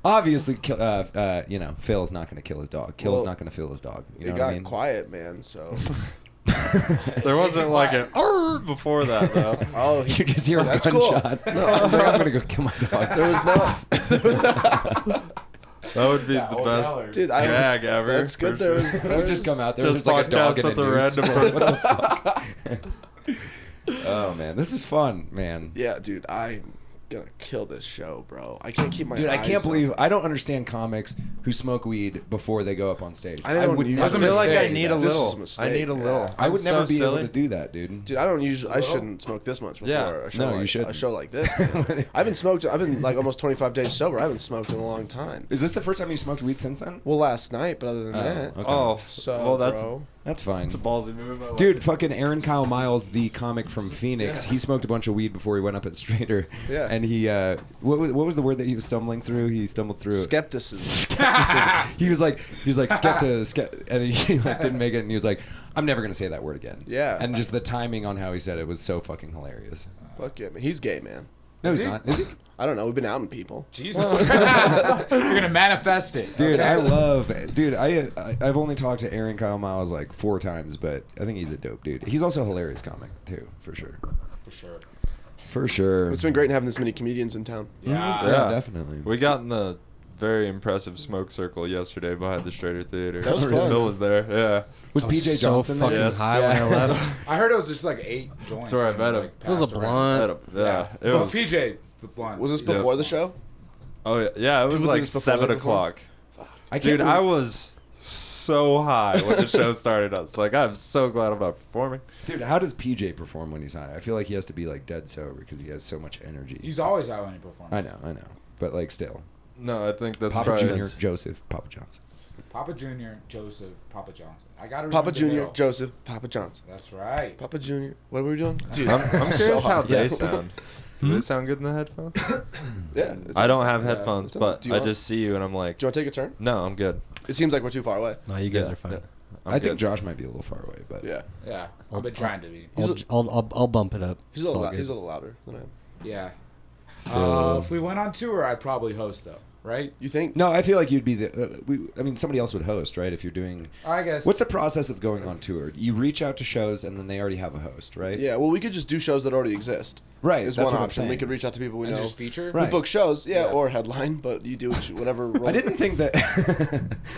Obviously, Phil's not going to kill his dog. Kill's Well, not going to kill his dog. You it know got what I mean? quiet, man. So There wasn't like an "Arr" before that though. oh, You just hear a That's cool. gunshot. I was like, I'm going to go kill my dog. there was no. That would be That the old best Yeller. Dude, gag ever. That's good. for There sure. was, We would just come out there. Just There's like a dog podcast in with a noose. random What person. the fuck? Oh man, this is fun, man. Yeah, dude. gonna kill this show, bro. I can't keep my Dude, I eyes can't on- believe I don't understand comics who smoke weed before they go up on stage. I don't would use never I feel like I mistake. need a This is a little. I mistake. need a little. I would I'm never so be silly. able to do that, dude. Dude, I shouldn't smoke this much before Yeah. a show. No, you like, shouldn't. A show like this. Man. I've been like almost 25 days sober. I haven't smoked in a long time. Is this the first time you smoked weed since then? Well, last night, but other than that, okay. Oh, so well, that's bro. That's fine. a ballsy move. I like Dude, fucking Aaron Kyle Miles, the comic from Phoenix, he smoked a bunch of weed before he went up at Strader. Yeah. And he, what was the word that he was stumbling through? He stumbled through Skepticism. skepticism. He was like and then he like, didn't make it, and he was like, I'm never gonna say that word again. Yeah. And just the timing on how he said it was so fucking hilarious. Fuck yeah, man. He's gay, man. No, he's he? not. Is he? I don't know. We've been outing people. Jesus. You're gonna manifest it. Dude, I've only talked to Aaron Kyle Miles like 4 times, but I think he's a dope dude. He's also a hilarious comic too, for sure. For sure. For sure. It's been great having this many comedians in town. Yeah. Yeah, definitely. We got in the very impressive smoke circle yesterday behind the Strader Theater. That was fun. Phil was there. Yeah. Was I was PJ so Johnson fucking there? Yes. high when I left. I heard it was just like 8 joints. That's where I and, met him. like, It was a passed around. blunt. Yeah. It Oh, was. PJ, the blunt. Was this Yeah. before the show? Oh yeah. Yeah. It was People like think it's before 7 that before? o'clock. I can't Dude, I believe- was so high when the show started. I was like, I'm so glad I'm not performing. Dude, how does PJ perform when he's high? I feel like he has to be like dead sober because he has so much energy. He's always out when he performs. I know, but like still, No, I think that's Papa probably Jr. Joseph Papa Johnson. Papa Jr., Joseph, Papa Johnson. I gotta Papa remember Jr., Dale. Joseph, Papa Johnson. That's right. Papa Jr. What were we doing? Dude, I'm curious so how high. they Yeah. sound. Do they sound good in the headphones? Yeah. I don't have yeah, headphones, it's on. but Do you I want- just see you and I'm like, Do you want to take a turn? no, I'm good. It seems like we're too far away. No, you guys Yeah, are fine. yeah. I'm I think good. Josh might be a little far away, but Yeah. Yeah. I've been trying to be. I'll bump it up. He's a It's little all good. he's a little louder than I am. Yeah. Phil. If we went on tour, I'd probably host though, right? You think? no, I feel like you'd be somebody else would host, right? If you're doing, I guess. what's the process of going on tour? You reach out to shows and then they already have a host, right? Yeah. Well, we could just do shows that already exist. Right. Is that's one what I'm option. We saying. could reach out to people we and know. just feature? Right. We book shows, yeah, Yeah. or headline, but you do whatever. Role. I didn't think that.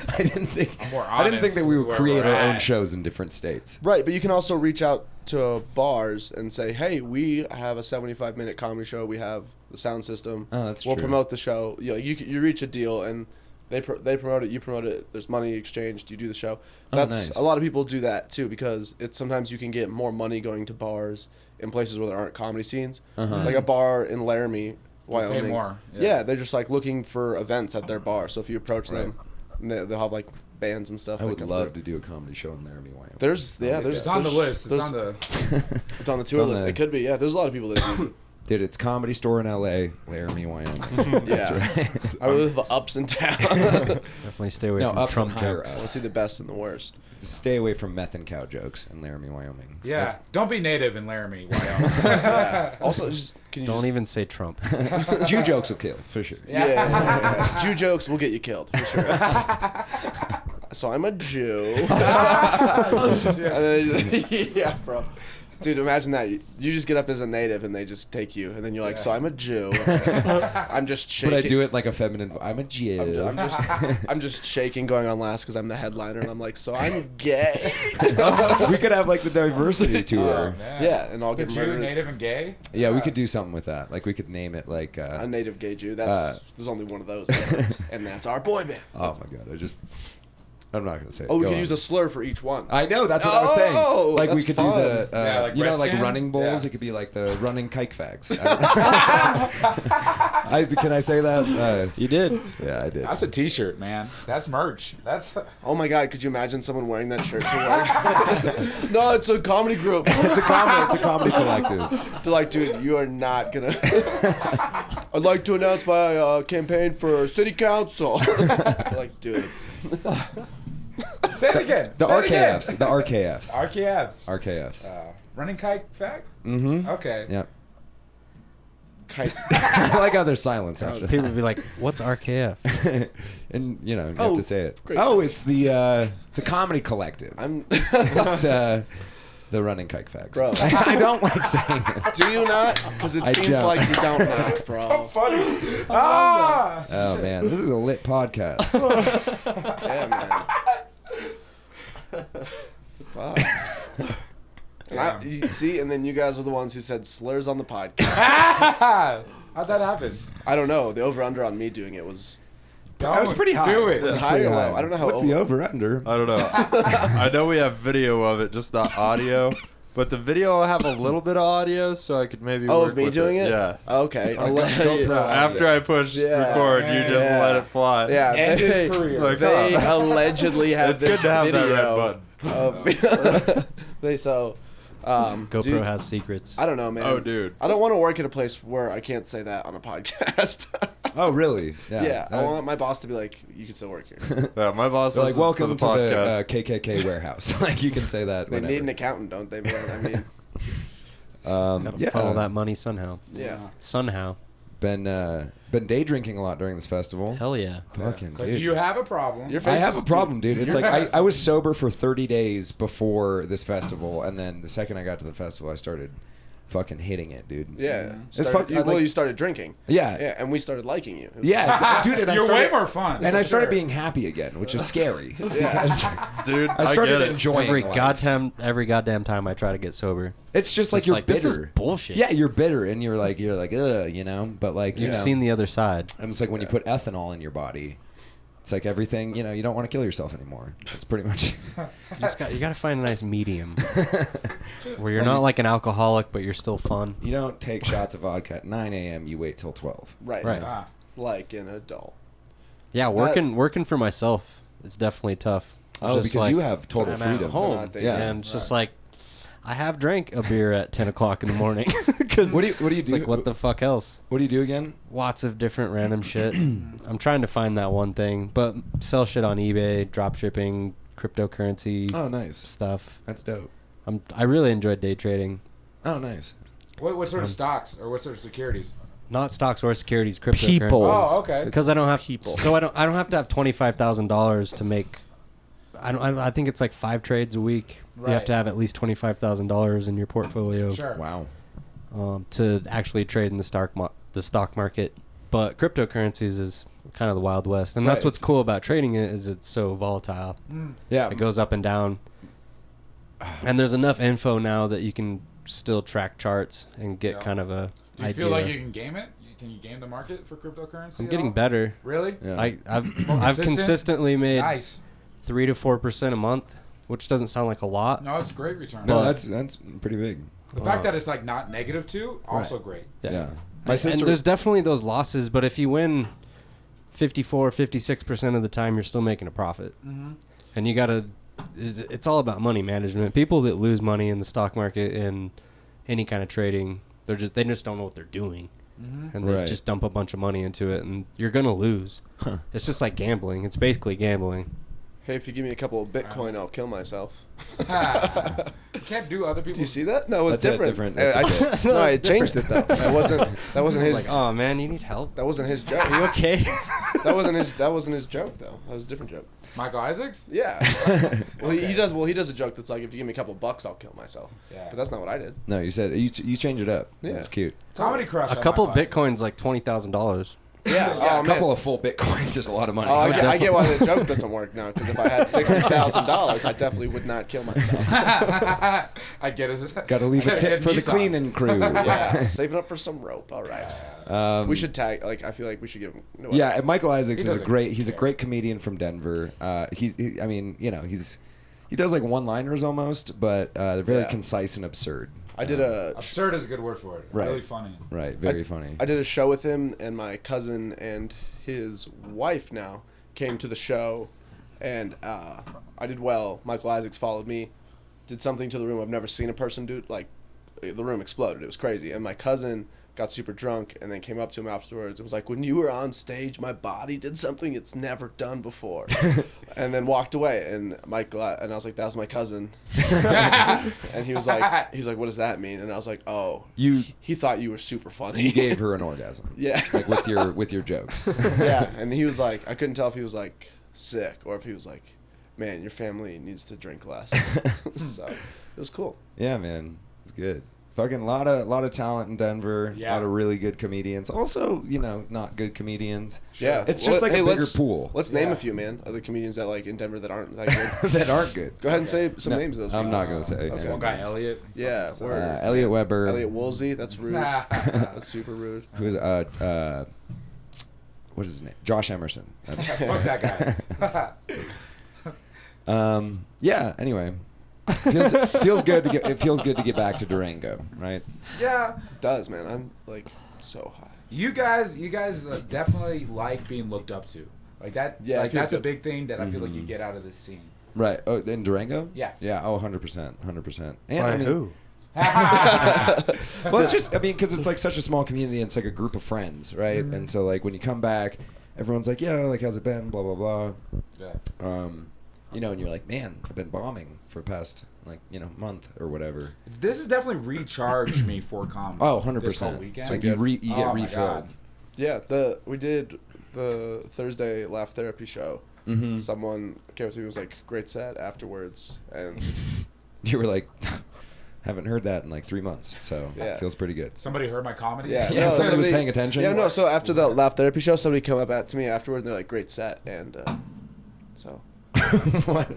I didn't think. I'm more I didn't think honest that we with would where create we're our own at. shows in different states. Right, but you can also reach out to bars and say, "Hey, we have a 75-minute comedy show. We have the sound system. Oh, that's we'll true. promote the show. You know, you reach a deal and they promote it. You promote it. There's money exchanged. You do the show. Oh, That's nice. a lot of people do that too because it's sometimes you can get more money going to bars in places where there aren't comedy scenes. Uh-huh. Like a bar in Laramie, Wyoming. Pay more. Yeah. They're just like looking for events at their bar. So if you approach Right. them, and they'll have like bands and stuff. I that would come love through. to do a comedy show in Laramie, Wyoming. There's It's on the list. It's there's- on the. It's on the tour on list. the- It could be. Yeah, there's a lot of people that do. Dude, it's Comedy Store in L.A., Laramie, Wyoming. That's Yeah. right. I live ups and downs. Definitely stay away No, from ups Trump and higher jokes. ups. I want to see the best and the worst. Stay away from meth and cow jokes in Laramie, Wyoming. Yeah. Don't be native in Laramie, Wyoming. Yeah. Also, just can you Don't just, even say Trump. Jew jokes will kill, for sure. yeah. Jew jokes will get you killed for sure. So I'm a Jew. And then, yeah, bro. Dude, imagine that. You just get up as a native and they just take you, and then you're like, "So I'm a Jew. I'm just shaking." But I do it like a feminine I'm a Jew. I'm just shaking, going on last because I'm the headliner, and I'm like, "So I'm gay." We could have like the diversity tour. man. Yeah, and I'll The get Jew, murdered. native, and gay? Yeah, we could do something with that. Like we could name it like A native gay Jew. That's there's only one of those, and that's our boy band. oh my god, I'm not gonna say it. Oh, we Go could on. use a slur for each one. I know, that's what I was saying. Oh, Like we that's could fun. do the Yeah, like you know, Red like Scan? running bulls. Yeah. It could be like the running kike fags. Can I say that? You did. Yeah, I did. That's a T-shirt, man. That's merch. That's. Oh my God, could you imagine someone wearing that shirt to work? No, it's a comedy group. It's a comedy collective. They're like, dude, you are not gonna. I'd like to announce my campaign for city council. They're like, dude. Say it again. The Say it again. RKFs. The RKFs. RKFs. RKFs. Running kite fact? Mm-hmm. Okay. Yeah. Kite. I like how there's silence after People would be like, "What's RKF?" that. And you know, you Oh, have to say it. great. Oh, it's a comedy collective. I'm. It's the running kike fags. Bro. I don't like saying it. Do you not? Because it I seems don't. like you don't know, bro. Funny. Ah! Oh man, this is a lit podcast. Yeah, man. Fuck. And you see, and then you guys were the ones who said slurs on the podcast. How'd that happen? I don't know. The over/under on me doing it was That was pretty high. Do it. was it high or low? I don't know how. What's the over/under? I don't know. I know we have video of it, just not audio. But the video will have a little bit of audio, so I could maybe work of me with doing it? Yeah. Okay. After I push record, you just Yeah. let it fly. Yeah, End his they, career. It's like, they huh. allegedly have It's this good to have that red video button. of they so GoPro dude, has secrets. I don't know, man. Oh, dude. I don't want to work at a place where I can't say that on a podcast. Oh, really? Yeah, I want my boss to be like, you can still work here. Yeah, my boss They're like, listens welcome to to the podcast. the KKK warehouse. Like, you can say that. They whenever. need an accountant, don't they, man? I mean, Gotta funnel that money somehow. yeah. Somehow. Been day drinking a lot during this festival. Hell yeah. Fucking Because dude. you have a problem. Your I face have is a problem, dude. It's You're- like I was sober for 30 days before this festival, and then the second I got to the festival, I started fucking hitting it, dude. Yeah. It's fucked. I Well, like- you started drinking. Yeah. Yeah, and we started liking you. It was- Yeah, dude. And I You're started, way more fun. And I for started sure. being happy again, which is scary. Yeah. Dude, I started get it. enjoying Every life. goddamn time I try to get sober. It's just like It's you're like, bitter. this is bullshit. Yeah, you're bitter, and you're like, ugh, you know. But like, You've you know, seen the other side. and it's like when you put ethanol in your body, it's like everything. You don't want to kill yourself anymore. That's pretty much. You gotta find a nice medium where you're not like an alcoholic, but you're still fun. You don't take shots of vodka at 9 a.m. You wait till 12. Right. Right. Ah. Like an adult. Yeah, Is that- working for myself is definitely tough. It's Oh, just because like, you have total I'm at freedom. home, Not Yeah. and it's just like I have drank a beer at 10 o'clock in the morning. Cause What do you it's do? Like, what the fuck else? What do you do again? Lots of different random shit. I'm trying to find that one thing, but sell shit on eBay, drop shipping, cryptocurrency Oh, nice. stuff. That's dope. I really enjoyed day trading. Oh, nice. What sort of stocks or what sort of securities? Not stocks or securities, cryptocurrency. People. Oh, okay. Because I don't have people. so I don't have to have $25,000 to make. I think it's like 5 trades a week. You have Right. to have at least $25,000 in your portfolio Sure. Wow. to actually trade in the stock market. But cryptocurrencies is kind of the Wild West, and Right, that's what's it's- cool about trading it is it's so volatile. Yeah. It goes up and down, and there's enough info now that you can still track charts and get Yeah. kind of a Do you idea. feel like you can game it? Can you game the market for cryptocurrency? I'm at getting all? better. Really? Yeah. I've More I've consistent? consistently made Nice. 3 to 4% a month, which doesn't sound like a lot. No, it's a great return. No, But- that's pretty big. the fact that it's like not negative too, also great. Yeah. My My sister. and there's definitely those losses, but if you win 54, 56% of the time, you're still making a profit. Mm-hmm. And you gotta, it's all about money management. People that lose money in the stock market and any kind of trading, they just don't know what they're doing. Mm-hmm. And they Right. just dump a bunch of money into it, and you're gonna lose. Huh. It's just like gambling. It's basically gambling. Hey, if you give me a couple of Bitcoin, I'll kill myself. You can't do other people's. Do you see that? No, it was That's it, different. different. That's No, I it's changed it though. That wasn't his. Like, oh man, you need help. That wasn't his joke. Are you okay? That wasn't his joke though. That was a different joke. Michael Isaacs? Yeah. Well, Okay. he does a joke that's like, if you give me a couple bucks, I'll kill myself. Yeah. But that's not what I did. No, you said you change it up. Yeah. That's cute. Comedy Crush. A had couple Michael Isaacs. Bitcoins like $20,000. Yeah. Yeah, Oh A man. couple of full bitcoins is a lot of money. Oh, I get why the joke doesn't work now. Because if I had $60,000, I definitely would not kill myself. I get it. Got to leave a tip for the Nissan. cleaning crew. Yeah, saving up for some rope. All right. We should tag. Like, I feel like we should give him. No, Yeah, and Michael Isaacs He is a doesn't great. He's a care. great comedian from Denver. I mean, he does like one-liners almost, but they're very Yeah. concise and absurd. I did a. Absurd is a good word for it. Right. Really funny. Right, very funny. I did a show with him, and my cousin and his wife now came to the show, and I did well. Michael Isaacs followed me, did something to the room I've never seen a person do. Like, the room exploded. It was crazy. And my cousin got super drunk and then came up to him afterwards. It was like, when you were on stage, my body did something it's never done before. And then walked away. And Michael, and I was like, that was my cousin. And he was like, what does that mean? And I was like, oh, he thought you were super funny. You gave her an orgasm. Yeah. Like with your jokes. Yeah, and he was like, I couldn't tell if he was like sick or if he was like, man, your family needs to drink less. So it was cool. Yeah, man, it's good. Fucking lot of talent in Denver. Yeah. A lot of really good comedians. Also, not good comedians. Yeah, It's just like a bigger pool. Let's name Yeah. a few, man, of the comedians that like in Denver that aren't that good. that aren't good. Go ahead and say some No, names of those. I'm people. not gonna say. Okay. any One guy, names. Elliot. Yeah, word. Elliot Weber. Elliot Woolsey. That's rude. That's super rude. Who's what is his name? Josh Emerson. That's, Fuck that guy. yeah. Anyway, feels good to get back to Durango, right? Yeah. It does, man. I'm like so high. You guys definitely like being looked up to. Like that. Yeah, Like it feels that's a good. big thing that I feel like you get out of this scene. Right. Oh, in Durango? Yeah. Yeah. Oh, 100%. 100%. And By I mean, who? Well, it's just, because it's like such a small community and it's like a group of friends, right? Mm-hmm. And so, like, when you come back, everyone's like, yeah, like, how's it been? Blah, blah, blah. Yeah. And you're like, man, I've been bombing for the past, month or whatever. This has definitely recharged me for comedy. Oh, This whole 100%. weekend. Like, you get Oh my refilled. God. Yeah, we did the Thursday Laugh Therapy show. Mm-hmm. Someone came up to me and was like, "Great set" afterwards, and You were like, haven't heard that in like 3 months, so Yeah. feels pretty good. Somebody heard my comedy. yeah, Yeah, somebody was paying attention. Yeah, no. So after the Laugh Therapy show, somebody came up to me afterward and they're like, "Great set," and so. What?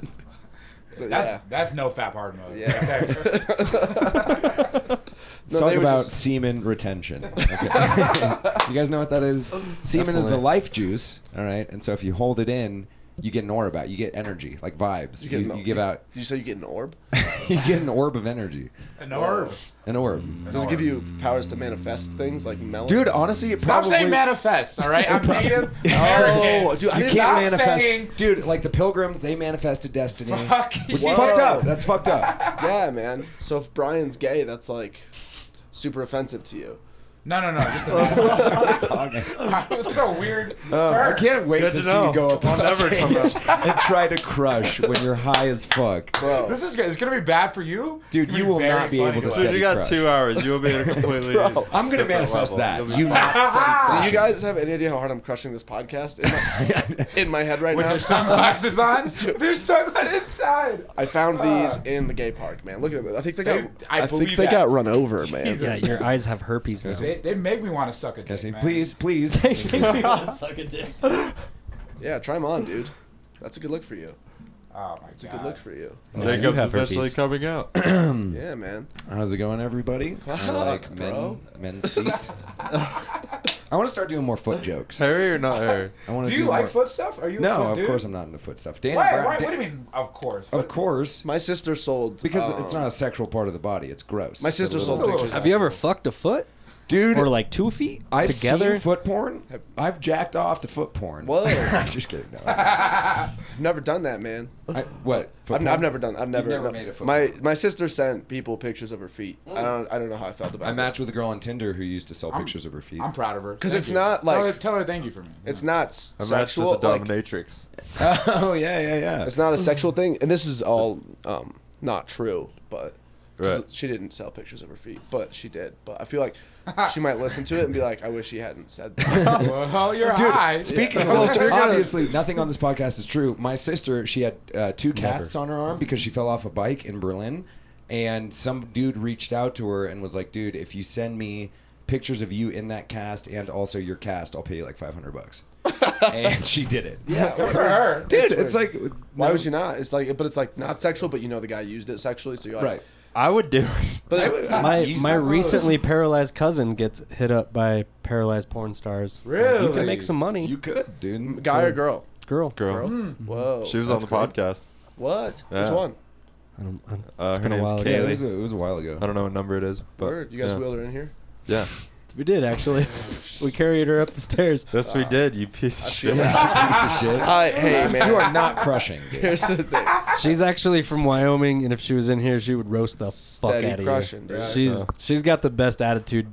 But That's no fat hard mode. Yeah. Let's talk about semen retention. Okay. You guys know what that is? Semen is the Definitely. life juice, all right? And so if you hold it in, you get an orb out. You get energy, like vibes. You give out. Did you say you get an orb? You get an orb of energy. An orb. An orb. Does it give you powers to manifest things like melons? Dude, honestly, it Stop probably. saying manifest, all right? I'm Native American. Oh, dude, I You didn't can't Stop manifest. saying- Dude, like the Pilgrims, they manifested destiny. Fuck Which you. is fucked up. That's fucked up. Yeah, man. So if Brian's gay, that's like super offensive to you. No. Just the That's a weird I term. can't wait Good to to see know. you go up on Never stage and try to crush when you're high as fuck. Bro. This is good. It's gonna be bad for you, Dude, It's gonna you be will very not be funny able to us. steady Dude, you got crush. 2 hours. You'll be at a completely. Bro. I'm gonna different manifest level. that. You'll be You fine. not steady Do you crushing. guys have any idea how hard I'm crushing this podcast in my head right With now? their sunglasses on. Their sunglasses inside. I found these in the gay park, man. Look at them. I think they got. Dude, I I think believe they that. got run over, man. Jesus. Yeah, your eyes have herpes now. They make me want to suck a dick, Jesse, man. please. Suck a dick. Yeah, try them on, dude. That's a good look for you. Oh my It's a god. good look for you. Jacob's have officially herpes. coming out. Yeah, man. How's it going, everybody? I like bro. men's seat. I want to start doing more foot jokes. Harry or not Harry? I want to Do you like foot stuff? Are you? a No, foot of dude? course I'm not into foot stuff. Dan Why? Brown- What Dan- do you mean? Of course. Of course, My sister sold because it's not a sexual part of the body. It's gross. My It's a sister little- sold pictures. Have you ever fucked a foot? Dude, Or like 2 feet I've together? seen foot porn. I've jacked off to foot porn. Whoa. I'm just kidding. No. I've never done that, man. What? Foot I've porn? never done. I've never. never no. made a foot my porn. my sister sent people pictures of her feet. I don't know how I felt about I it. matched with a girl on Tinder who used to sell pictures of her feet. I'm proud of her. 'Cause Thank it's you. not like- tell her thank you for me. It's not I matched sexual. with the Like, dominatrix. Oh yeah. it's not a sexual thing, and this is all not true. But 'cause Right. she didn't sell pictures of her feet, but she did. But I feel like she might listen to it and be like, "I wish he hadn't said that." Well, you're Dude, high. speaking Yeah. of which, obviously nothing on this podcast is true. My sister, she had 2 casts on her arm because she fell off a bike in Berlin, and some dude reached out to her and was like, "Dude, if you send me pictures of you in that cast and also your cast, I'll pay you like $500." And she did it. Yeah, Good for her. Dude, it's like why would you not? It's like, but it's like not sexual, but you know the guy used it sexually, so you're like, right? I would do it. But it's, My recently paralyzed cousin gets hit up by paralyzed porn stars. Really? You can make some money. You could, dude. guy or girl? Girl. Girl. Whoa. She was on the podcast. What? Yeah. Which one? I don't, Her been a name's while ago. Yeah, Kaylee. it was a while ago. I don't know what number it is, but Word. You guys yeah. wheeled her in here? Yeah. We did, actually. We carried her up the stairs. Yes, we did. You piece of shit. Piece of shit. Hey, man. You are not crushing, dude. Here's the thing. She's actually from Wyoming, and if she was in here, she would roast the fuck Steady out of crushing, you. dude. She's got the best attitude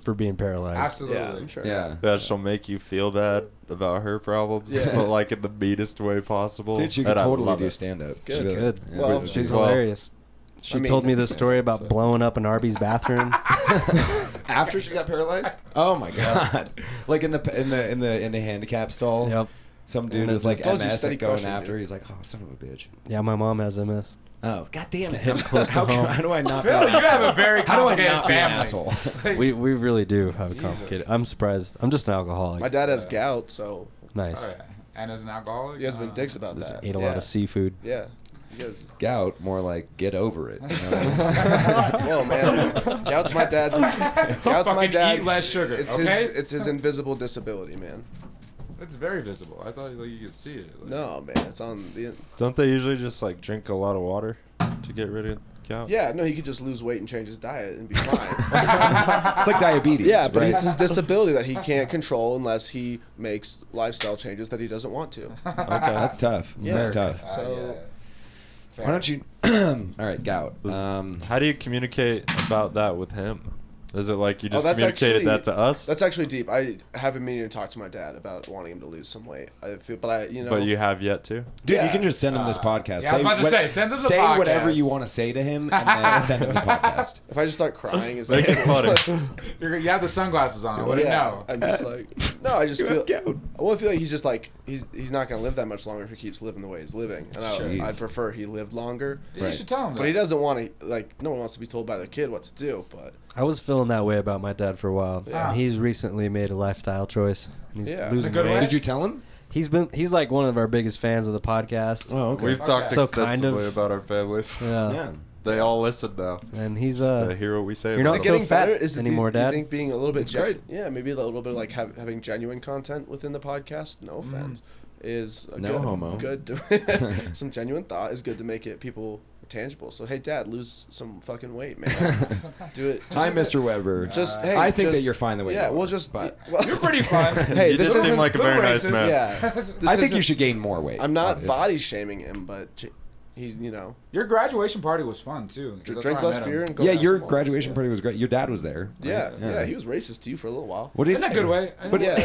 for being paralyzed. Absolutely. Yeah, I'm sure. Yeah. Yeah, she'll make you feel bad about her problems, Yeah. but like in the meanest way possible. Dude, she could And I totally love do it. stand up. Good. Good. Yeah. Well, She's Well- hilarious. She I mean- told me this story about blowing up an Arby's bathroom. After she got paralyzed? Oh my god! Like in the handicap stall. Yep. Some dude And with like told you, MS steady going crushing, after. dude. He's like, "Oh, son of a bitch." Yeah, my mom has MS. Oh, god damn it! Him close to how, home. how do I not? Phil, be an you have asshole? a very How do I complicated not be an family. asshole? We really do have a complicated. I'm surprised. I'm just an alcoholic. My dad has gout, so Nice. Oh, yeah. And as an alcoholic, you guys have been dicks about Just that. ate a lot of seafood. Yeah. You guys. Gout, more like get over it. You know? Whoa, man. Gout's my dad's. Gout's my Fucking dad's. eat less sugar, It's okay? it's his invisible disability, man. It's very visible. I thought like, you could see it. Like, No, man. It's on the. Don't they usually just like drink a lot of water to get rid of gout? Yeah, no, he could just lose weight and change his diet and be fine. It's like diabetes. Yeah, but right? it's his disability that he can't control unless he makes lifestyle changes that he doesn't want to. Okay. That's tough. Yeah. That's tough. So yeah. Why don't you? All right, gout. How do you communicate about that with him? Is it like you just that's communicated actually- that to us? that's actually deep. I have been meaning to talk to my dad about wanting him to lose some weight. I feel, but I, But you have yet to? Dude, Yeah. you can just send him this podcast. yeah, I was about to say, send us a say podcast. whatever you want to say to him, and then send him the podcast. if I just start crying, is Make that it funny. You have the sunglasses on. I wouldn't know. I'm just like, no, I just You feel. have gout. Well, I feel like he's just like he's not gonna live that much longer if he keeps living the way he's living, and Jeez. I'd prefer he lived longer. Yeah, Right. You should tell him that. But he doesn't want to. Like, no one wants to be told by their kid what to do. But I was feeling that way about my dad for a while, Yeah. and he's recently made a lifestyle choice. And he's Yeah. losing In a good weight. way? Did you tell him? He's like one of our biggest fans of the podcast. Oh, okay. We've talked So kind extensively of- about our families. Yeah. They all listen now. And he's To hear what we say. you're about not is it so getting fat better? Is it, anymore, do you Dad. think being a little bit great. yeah, maybe a little bit like having genuine content within the podcast. No offense, is a No good, homo. Good. To, some genuine thought is good to make it people tangible. So hey, Dad, lose some fucking weight, man. Do it. Hi, Mr. Weber. Just hey. I think that just- you're fine the way Yeah, you are. we'll just. But well, You're pretty fun. Hey, You this did seem isn't like a very nice racist. man. Yeah. This I think you isn't- should gain more weight. I'm not obviously. body shaming him, but he's Your graduation party was fun too. 'cause that's drink where I less met him. beer and go. Yeah, your basketball. graduation party was great. Your dad was there. right? Yeah, he was racist to you for a little while. What is In a good way. But Yeah.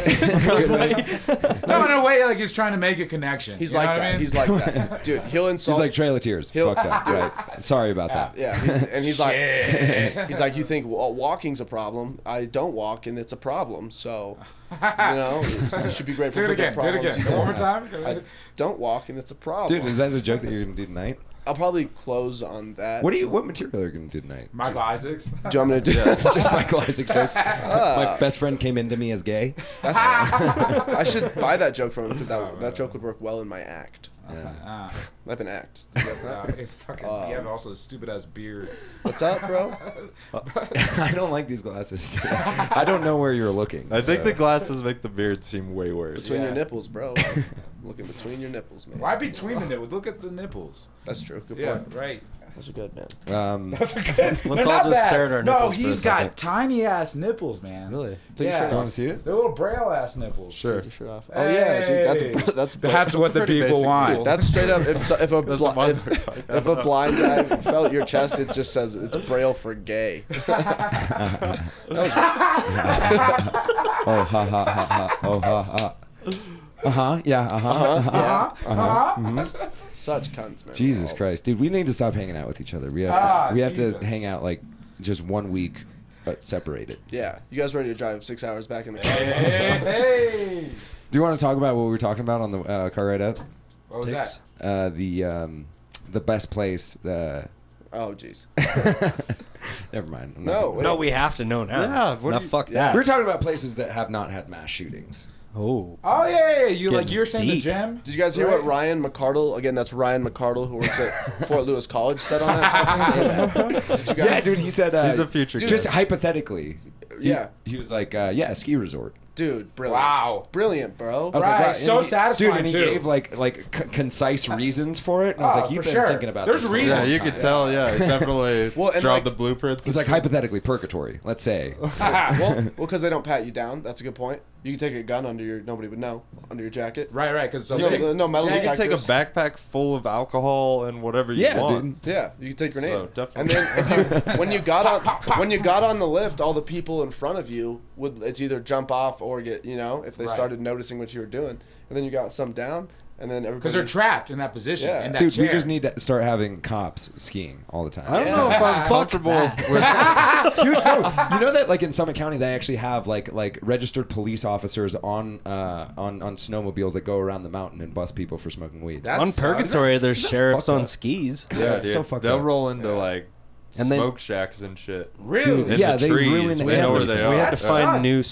No, in a way, like he's trying to make a connection. He's You know like what I that. mean? He's like that, dude. He'll insult. He's like Trail of Tears. He'll- Fucked up. Right. Sorry about that. Yeah, he's like, Shit. he's like, you think walking's a problem? I don't walk, and it's a problem. So, you know, you should be grateful Do for it the again. Do it problems again. you don't One more have. time. I don't walk, and it's a problem. Dude, is that a joke that you're gonna do tonight? I'll probably close on that. What material are you gonna do tonight? Michael Isaacs. do you want me to do? Just Michael Isaac jokes. My best friend came into me as gay. I should buy that joke from him because that joke would work well in my act. I have an act. Do you guys know? You have also a stupid ass beard. What's up, bro? I don't like these glasses. I don't know where you're looking. I think the glasses make the beard seem way worse. Between your Yeah. nipples, bro. Looking between your nipples, man. Why between the nipples? Look at the nipples. That's true. Good Yeah, point. right. Those are good, man. Those are good. Let's all just stare at our No, nipples for a he's got second. tiny ass nipples, man. Really? Take your Yeah. shirt You want off. to see it? They're little braille ass nipples. Sure. Take your shirt off. Oh yeah, dude. That's That's what the pretty people basic want. tool. That's straight up. If That's what mine looks like. if a blind guy felt your chest, it just says it's braille for gay. That was Oh ha ha ha ha. Oh ha ha. Yeah. such cunts, man. Jesus All Christ, dude, we need to stop hanging out with each other. We have to Jesus. hang out like just 1 week, but separated. Yeah, you guys ready to drive 6 hours back in the car? Hey. Do you want to talk about what we were talking about on the car ride up? What was that? The best place. Oh jeez. Never mind. I'm not No, gonna- wait. No, we have to know now. Yeah, what Now, do you- fuck Yeah. that. We were talking about places that have not had mass shootings. Oh. Oh yeah. You Getting were saying the deep. gym? Did you guys hear what Ryan McCardle? Again, that's Ryan McCardle who works at Fort Lewis College. Said on that topic. Did you guys? Yeah, dude, he said. He's a future Dude, Just guest. hypothetically. Yeah, He was like, yeah, a ski resort. dude, brilliant. Wow. Brilliant, bro. I was Right, like, so and satisfying, dude, and he too. gave like concise reasons for it. And I was Oh, like, you've for been sure. thinking about There's this. for a reasons. Yeah, long you time. could tell. Yeah, he definitely Well, and drawn like- the blueprints. It's like hypothetically purgatory. Let's say. well, because they don't pat you down. That's a good point. You can take a gun nobody would know, under your jacket. Right, because No metal yeah, you can detectors. take a backpack full of alcohol and whatever you Yeah, want. dude. Yeah, you can take grenades. So, definitely. And then if you when you got on the lift, all the people in front of you would it's either jump off or get if they Right. started noticing what you were doing, and then you got some down. and then everybody. Because they're trapped in that position. Yeah. In that Dude, chair. we just need to start having cops skiing all the time. I don't know if I'm comfortable with. Dude, no. You know that like in Summit County they actually have like registered police officers on snowmobiles that go around the mountain and bust people for smoking weed. That On sucks. Purgatory, there's sheriffs fucked on up? skis. Yeah, it's dude. so fucked They'll up. roll into like And then- smoke shacks and shit. Really? Dude, In yeah, the they trees. ruin We the- know where we they We are. had to That find sucks. new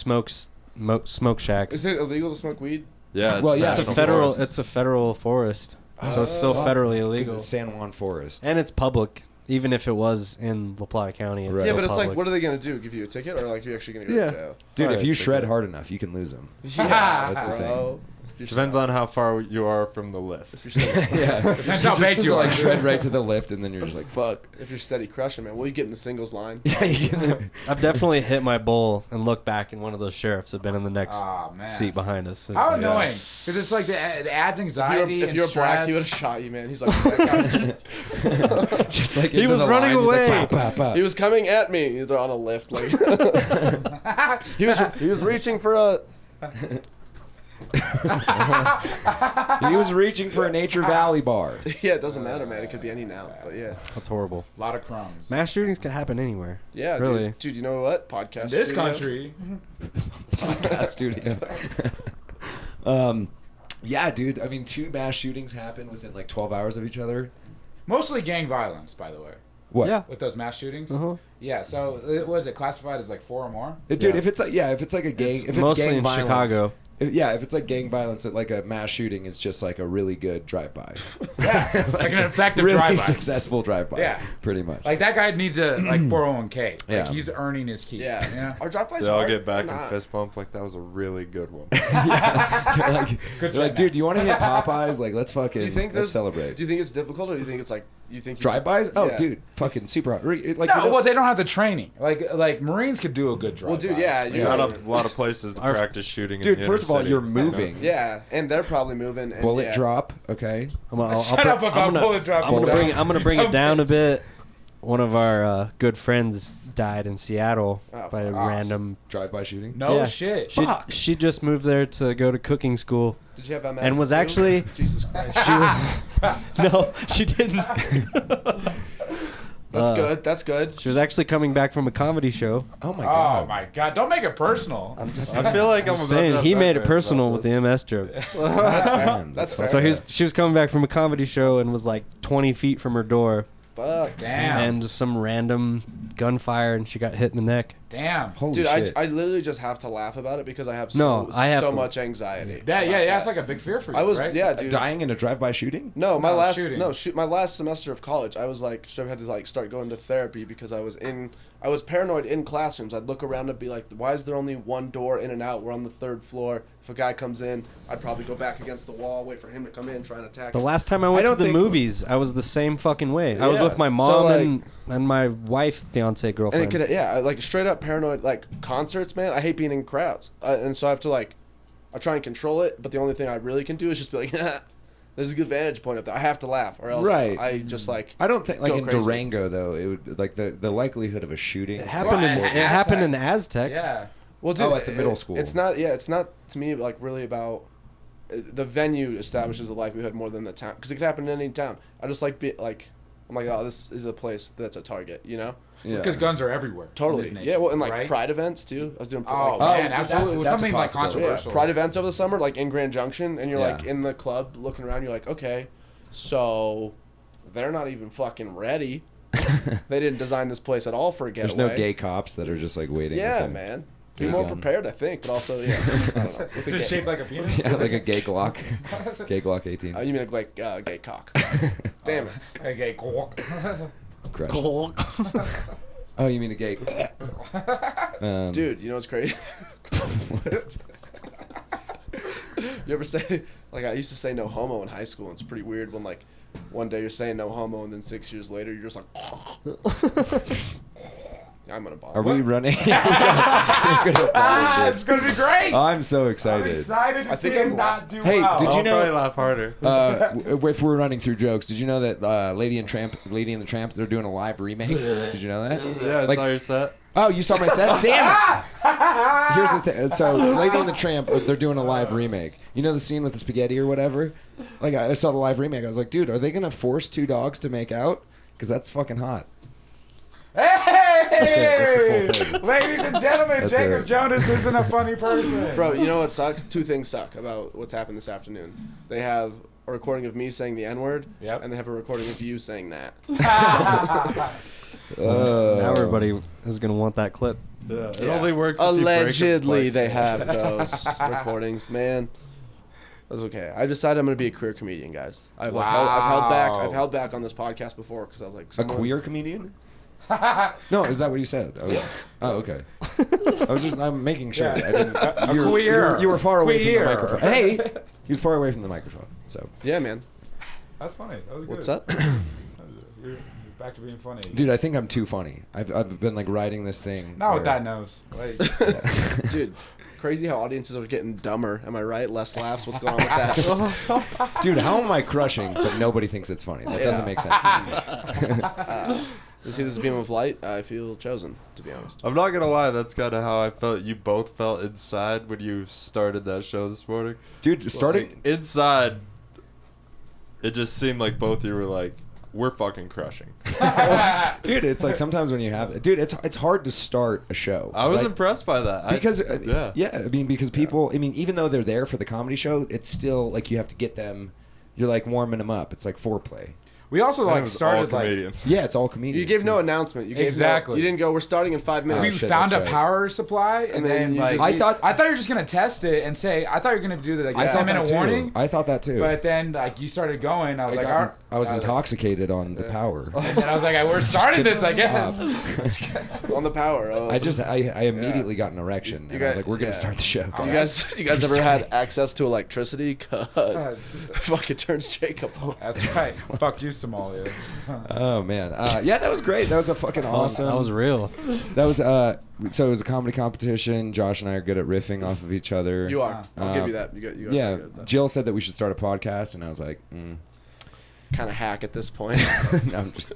smoke shacks. Is it illegal to smoke weed? Yeah, it's Well, yeah, It's a national federal. forest. It's a federal forest, so it's still federally Because illegal, it's San Juan Forest. and it's public. Even if it was in La Plata County, it's Right. Yeah, still but it's public. like, what are they gonna do? Give you a ticket, or like, are you actually gonna go to jail? Dude, Alright, if you so shred good. hard enough, you can lose them. Yeah, That's the thing. bro. You're Depends on how far you are from the lift. If you're steady, Yeah. That's how big you are. like shred right to the lift, and then you're just like, fuck. If you're steady crushing, man, will you get in the singles line? yeah, you can. I've definitely hit my bowl and looked back, and one of those sheriffs have been in the next Aw, man. seat behind us. It's How like- annoying. Because it's like it adds anxiety If you're and black, he would have stress. shot you, man. He's like, that guy was just, Just like He into was the running line, he's like, away. "Pop, pop, pop." he was coming at me. They're on a lift, like he was reaching for a. He was reaching for a Nature Valley bar. Yeah, it doesn't matter, man. It could be any now, but yeah, That's horrible. A lot of crumbs. Mass shootings can happen anywhere. yeah, Really? dude. You know what? Podcast. In this studio? country. Podcast studio. Yeah, dude. I mean, 2 mass shootings happened within like 12 hours of each other. Mostly gang violence, by the way. What? Yeah. With those mass shootings. Uh-huh. Yeah, so was it classified as like 4 or more? Dude, Yeah. if it's like if it's like a gang, It's if it's mostly gang in violence, Chicago. If it's like gang violence, like a mass shooting is just like a really good drive-by. Yeah, like an effective really drive-by. successful drive-by. Yeah. pretty much. Like that guy needs a like 401k. Like Yeah. he's earning his keep. Yeah. Our drive-bys They all hard get back or and not? fist bump like that was a really good one. They're like, Good they're shit, like, man. dude, you want to hit Popeyes? Like, let's fucking Do you think let's there's celebrate. Do you think it's difficult, or do you think it's like you think you- Drive-bys? Oh, Yeah. dude, fucking super hot. Like, No, you know- well, they don't have the training. Like Marines could do a good drive. Well, dude, yeah, you Not know, a lot of places to Our- practice shooting. dude, in the first of all, inner city, you're you know? moving. yeah, and they're probably moving. And Bullet yeah. drop, okay. Shut up about bullet drop. I'm gonna bring it down a bit. One of our good friends died in Seattle Oh, by a fuck. random. Drive-by shooting. No Yeah. shit. She just moved there to go to cooking school. Did you have MS? And was too? actually- Jesus Christ. No, she didn't. That's good. That's good. She was actually coming back from a comedy show. Oh my Oh god. my god! Don't make it personal. I feel like I'm about to Saying have he made it nightmares personal about with the this. MS joke. That's fair. Man, That's fair. So she was coming back from a comedy show and was like 20 feet from her door, Fuck. Damn. and just some random gunfire, and she got hit in the neck. Damn. Holy Dude, shit. I literally just have to laugh about it because I have No, I have so to- much anxiety. Yeah, about that's that. like a big fear for you. I was right? yeah, dude. Dying in a drive-by shooting? No, my No, last shooting. my last semester of college, I was like, so I had to like start going to therapy because I was paranoid in classrooms. I'd look around and be like, why is there only one door in and out? We're on the 3rd floor. If a guy comes in, I'd probably go back against the wall, wait for him to come in, try and attack. The him. last time I went I to don't the think- movies, I was the same fucking way. I was Yeah. with my So, mom like- and my wife, fiance, And girlfriend. it could, yeah, like straight up paranoid, like concerts, man. I hate being in crowds, and so I have to like, I try and control it. But the only thing I really can do is just be like, there's a good vantage point up there. I have to laugh, or else Right. I just like. I don't think like Go in crazy. Durango though, it would like the likelihood of a shooting. It happened. Well, It Aztec. happened in Aztec. Yeah. Well, dude, Oh, at the middle school. It's not. Yeah, it's not to me like really about the venue establishes the likelihood more than the town because it could happen in any town. I just like I'm like, oh, this is a place that's a target, you know? Yeah. Because guns are everywhere. in Totally. this nation, Yeah. Well, and like right? pride events too. I was doing Oh, like, man, that's- absolutely. It was that's a something like possibility. controversial. pride events over the summer, like in Grand Junction, and you're like Yeah. in the club looking around. You're like, okay, so they're not even fucking ready. They didn't design this place at all for a There's getaway. no gay cops that are just like waiting. Yeah, with a- man. Be gay more gun. prepared, I think, but also, yeah. I don't know. With a Just gay- shaped like a penis. Yeah, like a gay Glock. Gay Glock 18. you mean like gay cock? Damn it. Okay, cool. Crush. Oh, you mean a gay? Dude, you know what's crazy? You ever say, like, I used to say no homo in high school, and it's pretty weird when, like, one day you're saying no homo, and then 6 years later you're just like, I'm gonna bomb. Are we running? Yeah, we're gonna bond, dude. It's gonna be great. I'm so I'm excited. excited to I see think him I'm not do Hey, well. did you I'll know- probably laugh harder. If we're running through jokes, did you know that Lady and the Tramp, they're doing a live remake? Did you know that? Yeah, I like- saw your set. Oh, you saw my set? Damn it! Here's the thing. So, Lady and the Tramp, they're doing a live remake. You know the scene with the spaghetti or whatever? Like, I saw the live remake. I was like, dude, are they going to force two dogs to make out? Because that's fucking hot. Hey! That's the full thing. Ladies and gentlemen, That's Jacob it. Jonas isn't a funny person. Bro, you know what sucks? Two things suck about what's happened this afternoon. They have a recording of me saying the N-word, Yep. and they have a recording of you saying that. Now everybody is gonna want that clip. Yeah, it Yeah. only works if you break Allegedly, a they plate. have those recordings. Man, that's okay. I decided I'm gonna be a queer comedian, guys. I've held back on this podcast before because I was like, A someone- queer comedian? No, is that what you said? Oh, yeah. Oh, okay. I'm making sure. Yeah. I didn't. Queer. You were far away Queer. from the microphone. Hey, he was far away from the microphone. So, Yeah, man. That's funny. That was good. What's up? You're back to being funny. dude, I think I'm too funny. I've been like writing this thing. Not with where- that nose. Like, Dude, crazy how audiences are getting dumber. Am I right? Less laughs. What's going on with that? Dude, how am I crushing, but nobody thinks it's funny? That doesn't make sense to me. You see this beam of light? I feel chosen, to be honest. I'm not gonna lie, that's kind of how I felt. You both felt inside when you started that show this morning. Dude, starting. Like, inside, it just seemed like both of you were like, "We're fucking crushing." Dude, it's like sometimes when you have. Dude, it's hard to start a show. I was Like, impressed by that. because yeah. I mean, because people, I mean, even though they're there for the comedy show, it's still like you have to get them. You're like warming them up. It's like foreplay. we also And it like was all started like comedians. Yeah, it's all comedians. You gave no announcement. You gave Exactly. You didn't go. We're starting in 5 minutes. we shit, found a that's right. power supply, and then then you like just- I thought I thought you were just gonna test it and say I thought you were gonna do the like I thought 10-minute that too. warning. I thought that too. But then like you started going, I was like, got- I was like- intoxicated on the power. And then I was like, we're starting this, I guess. On the power. Oh. I immediately got an erection, and I was guys- like, "We're gonna yeah. start the show." You guys ever had access to electricity? Cause fucking turns Jacob on. That's right. Fuck you, Somalia. Oh man, yeah, that was great. That was a fucking awesome. That was real. That was so it was a comedy competition. Josh and I are good at riffing off of each other. You are. I'll give you that. You got. Yeah, Jill said that we should start a podcast, and I was like, Kind of hack at this point. no, I'm just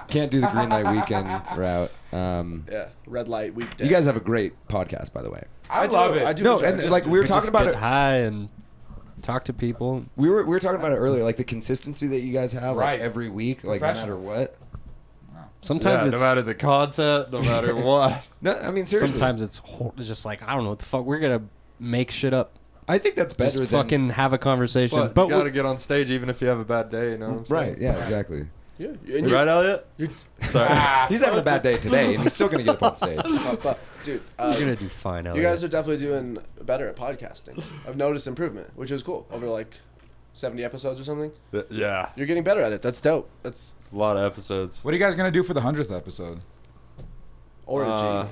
can't do the Green Light Weekend route. Yeah. Red light weekday. You guys have a great podcast, by the way. I love it. I do. No, enjoy and it. like we were We talking just about get it. high and talk to people. We were talking about it earlier, like the consistency that you guys have, like Right. every week, like no matter what. Sometimes Yeah, no it's matter the content, no matter what. No, I mean seriously. sometimes it's just like I don't know what the fuck. We're gonna make shit up. I think that's better Just than fucking have a conversation. But But you gotta we- get on stage even if you have a bad day. You know what I'm saying? right. Yeah, exactly. Yeah. And You right, Elliot? Sorry. He's having a bad day today, and he's still gonna get up on stage. but, dude, you're gonna do fine. you Elliot. guys are definitely doing better at podcasting. I've noticed improvement, which is cool. Over like 70 episodes or something. Yeah. You're getting better at it. That's dope. That's A lot of episodes. What are you guys gonna do for the 100th episode? origin.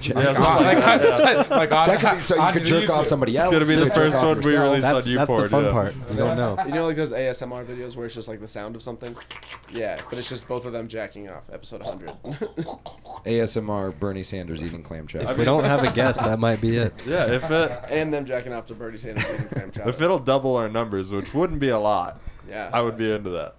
Yeah, something like that. Like on, That could be so you on could jerk off YouTube. somebody else. It's gonna be you the could jerk first off one we yourself. release on that's the Uport. fun Yeah. part. You don't know. You know, like those ASMR videos where it's just like the sound of something? Yeah, but it's just both of them jacking off. Episode 100. ASMR Bernie Sanders eating clam chowder. If we don't have a guest, that might be it. Yeah, And them jacking off to Birdie Sanders eating clam chowder. if it'll double our numbers, which wouldn't be a lot, Yeah. I would be into that.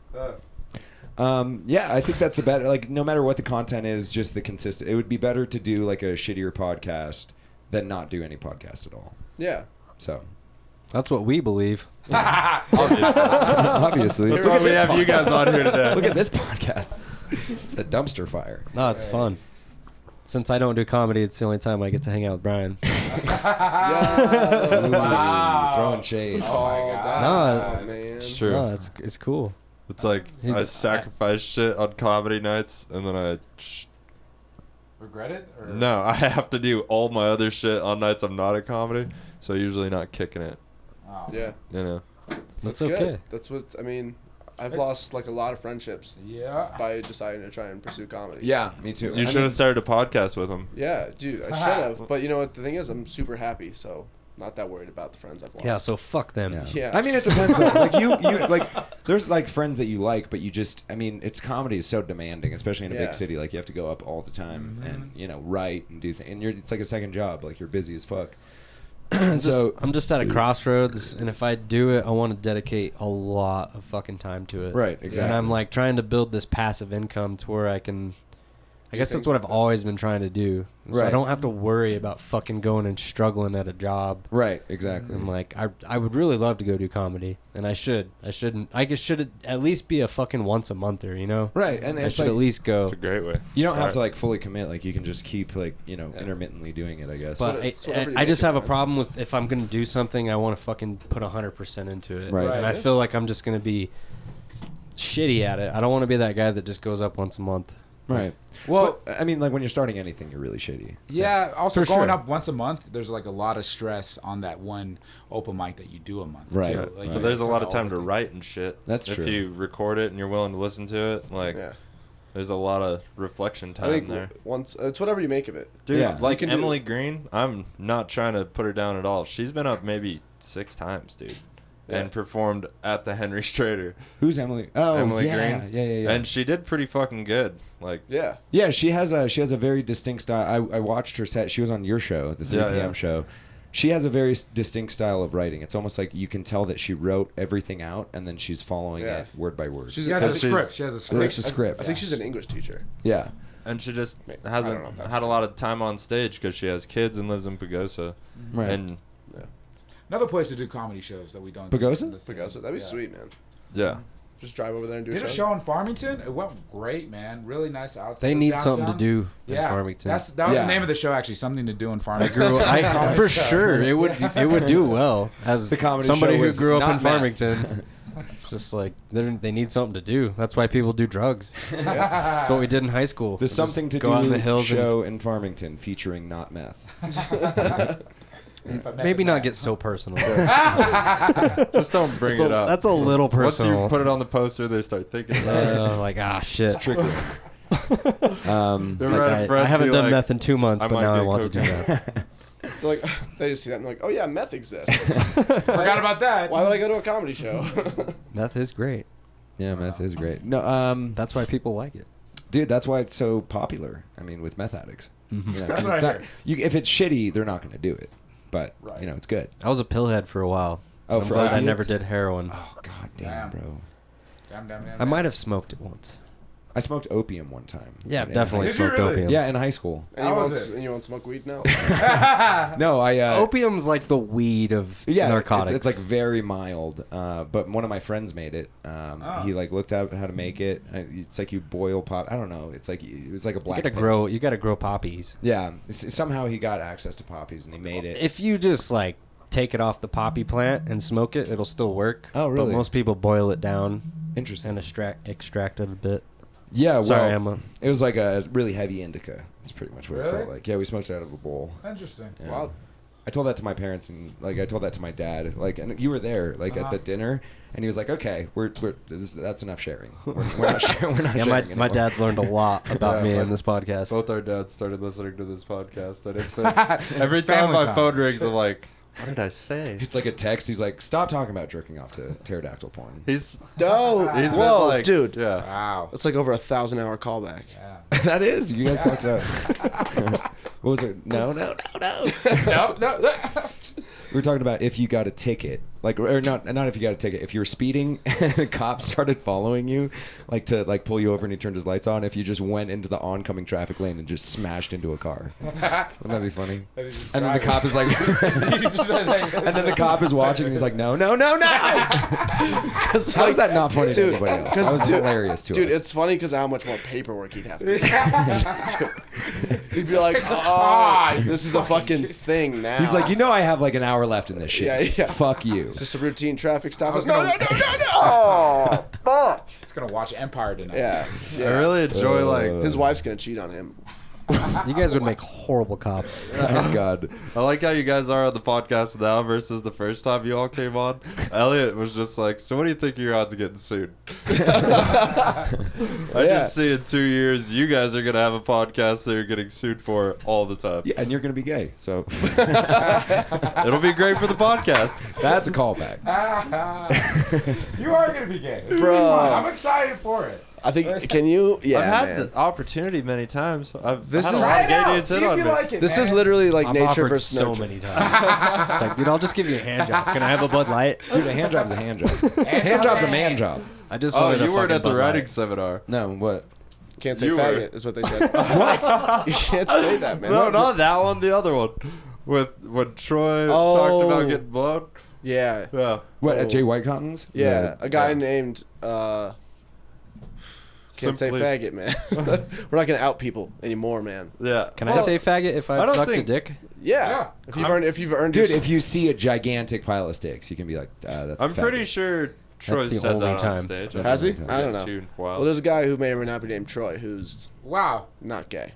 Yeah, I think that's a better. Like, no matter what the content is, just the consistent. It would be better to do like a shittier podcast than not do any podcast at all. Yeah. So, That's what we believe. obviously, That's why we have you guys on here today. look at this podcast. It's a dumpster fire. No, it's fun. Since I don't do comedy, it's the only time I get to hang out with Brian. Yeah. Wow. Throwing shade. Called out, No, man. It's true. No, it's cool. It's like I He's- sacrifice shit on comedy nights, and then Regret it? Or? no, I have to do all my other shit on nights I'm not at comedy, so usually not kicking it. Oh. Yeah. You know. That's Good. okay. That's what, I mean, I've lost like a lot of friendships Yeah. by deciding to try and pursue comedy. Yeah, me too. You should have started a podcast with him. Yeah, dude, I should have. But you know what? The thing is, I'm super happy, so not that worried about the friends I've lost. Yeah, so fuck them. Yeah. Yeah. I mean, it depends though. Like you like, there's like friends that you like, but you just, I mean, it's comedy is so demanding, especially in a Yeah. big city. Like you have to go up all the time and write and do things, and it's like a second job. Like you're busy as fuck. So I'm just at a crossroads, and if I do it, I want to dedicate a lot of fucking time to it. right, exactly. And I'm like trying to build this passive income to where I can I guess that's what I've always been trying to do. So I Right. don't have to worry about fucking going and struggling at a job. Right, exactly. And like, I would really love to go do comedy, and I should. I guess should at least be a fucking once a monther, you know? Right, and I it's should like, at least go. It's a great way. you don't have Start. to like fully commit. Like you can just keep like intermittently doing it. I guess. But it's whatever you I make just it, have a man. problem with if I'm gonna do something, I want to fucking put 100% into it. Right. And I feel like I'm just gonna be shitty at it. I don't want to be that guy that just goes up once a month. Right. Well, I mean, like when you're starting anything, you're really shitty. Yeah. Also, For going sure. up once a month, there's like a lot of stress on that one open mic that you do a month. Right. too. Yeah. Like, But you But there's a gotta lot of time to overthink. write and shit. That's if true. you record it and you're willing to listen to it, like Yeah. there's a lot of reflection I time think there. once it's whatever you make of it. Dude, Yeah. like You can do- Emily Green, I'm not trying to put her down at all. She's been up maybe 6 times, dude. Yeah. And performed at the Henry Strader. Who's Emily? Oh, Emily yeah, Green. yeah. And she did pretty fucking good. Like, Yeah. Yeah, she has a very distinct style. I watched her set. She was on your show, the 3 Yeah, p.m. yeah. show. She has a very distinct style of writing. It's almost like you can tell that she wrote everything out and then she's following Yeah. it word by word. She has Yeah, a she's- script. She has a Right. script. It's a script. I think she's an English teacher. Yeah. and she just I don't hasn't know if that's had a true. lot of time on stage because she has kids and lives in Pagosa. Right. And Another place to do comedy shows that we don't. Pagosa? do. Pagosa. That'd be Yeah. sweet, man. yeah. Just drive over there and do Did a a show. show in Farmington. It went great, man. Really nice outside. They need something to do in Yeah, Farmington. that was Yeah. the name of the show. Actually, something to do in I Farmington. grew, for sure, it would do well as The comedy somebody show who was grew up not in meth. Farmington. Just like they need something to do. That's why people do drugs. That's what we did in high school. The Just something to go out in do the hills show in Farmington featuring not meth. and maybe not get so personal. Just don't bring it up. That's a little Once personal. you put it on the poster, they start thinking about it. Like shit. Trickery. It's They're like right, Fred, I haven't be done like, meth in 2 months, I but might now I get want to do cocaine. that. They're like, they just see that and they're like, oh yeah, meth exists. Forgot about that. Why would I go to a comedy show? Meth is great. Yeah, meth is great. No, That's why people like it. dude, that's why it's so popular. I mean, with meth addicts. Mhm. You know, That's 'cause what it's I not, heard. if it's shitty, they're not going to do it. But Right. you know, it's good. I was a pillhead for a while. Oh, I'm for glad I opiates? never did heroin. Oh god damn, Damn. bro. Damn. I might have smoked it once. I smoked opium one time. Yeah, In definitely high Did you smoked really? opium. Yeah, in high school. and you How want was it? and you want to smoke weed now? No, I. Opium's like the weed of Yeah, narcotics. It's like very mild. But one of my friends made it. He like looked up how to make it. It's like you boil pop. I don't know. It's like it was like a black. you gotta grow poppies. Yeah. Somehow he got access to poppies and he made it. If you just like take it off the poppy plant and smoke it, it'll still work. Oh, really? But most people boil it down Interesting. and extract it a bit. Yeah. Well, Sorry, Emma. it was like a really heavy indica. That's pretty much what it Really? felt like. Yeah, we smoked it out of a bowl. Interesting. Yeah. Wow. I told that to my parents and like I told that to my dad. Like, and you were there like at the dinner, and he was like, "Okay, that's enough sharing. We're not sharing. We're not Yeah, sharing my anymore." dad's learned a lot about Yeah, me my- in this podcast. Both our dads started listening to this podcast, and it's been every It's time family my time. phone rings, I'm like, "What did I say?" It's like a text. He's like, "Stop talking about jerking off to pterodactyl porn." He's No. he's been Whoa, like, dude. Yeah. Wow. It's like over 1,000-hour callback. Yeah. That is. You guys talked about. What was it? No. no. We were talking about if you got a ticket, like, or not if you got a ticket. If you were speeding and a cop started following you, like to like pull you over and he turned his lights on. If you just went into the oncoming traffic lane and just smashed into a car, wouldn't that be funny? And then the cop is like, and then the cop is watching and he's like, no. How is that not funny to Dude, anybody else? 'cause, That was dude, hilarious to Dude, us. it's funny because how much more paperwork he'd have to do. He'd be like, oh, this is a fucking thing now. He's like, you know, I have like an hour left in this shit. Yeah, yeah. Fuck you. It's just a routine traffic stop. was No. gonna- Oh, fuck. Just gonna watch Empire tonight. Yeah. I really enjoy like His wife's going to cheat on him. You guys would make horrible cops. Thank God. I like how you guys are on the podcast now versus the first time you all came on. Elliot was just like, "So what do you think of your odds of getting sued?" I just see in 2 years you guys are gonna have a podcast that you're getting sued for all the time. Yeah, and you're gonna be gay, so It'll be great for the podcast. that's a callback. You are gonna be gay. It's Bro. gonna be fun. I'm excited for it. I think, can you? Yeah, I've had man. the opportunity many times. I've This had is- a lot Try of it gay out. dudes See hit if on you me. like it, This is man. literally like I've nature offered versus so nurture. many times. It's like, dude, I'll just give you a hand job. Can I have a Bud Light? Dude, a hand job's a hand job. Hand job's a man job. I just Oh, wanted you a weren't fucking at the Bud writing Light. seminar. No, what? Can't say You were. faggot is what they said. What? You can't say that, man. No, not that one. The other one. With when Troy talked about getting blown. Yeah. Yeah. What, Oh. at Jay White Cotton's? Yeah, a guy Yeah. named can't Simply- say faggot, man. We're not gonna out people anymore, man. Yeah. Can I say faggot if I I don't sucked a think- dick? Yeah. If you've earned Dude, your- if you see a gigantic pile of sticks, you can be like, that's a I'm pretty faggot. sure Troy the said only that on time. stage. That's Has he? the only I don't know. Too Well, wild. there's a guy who may or may not be named Troy who's Wow. not gay.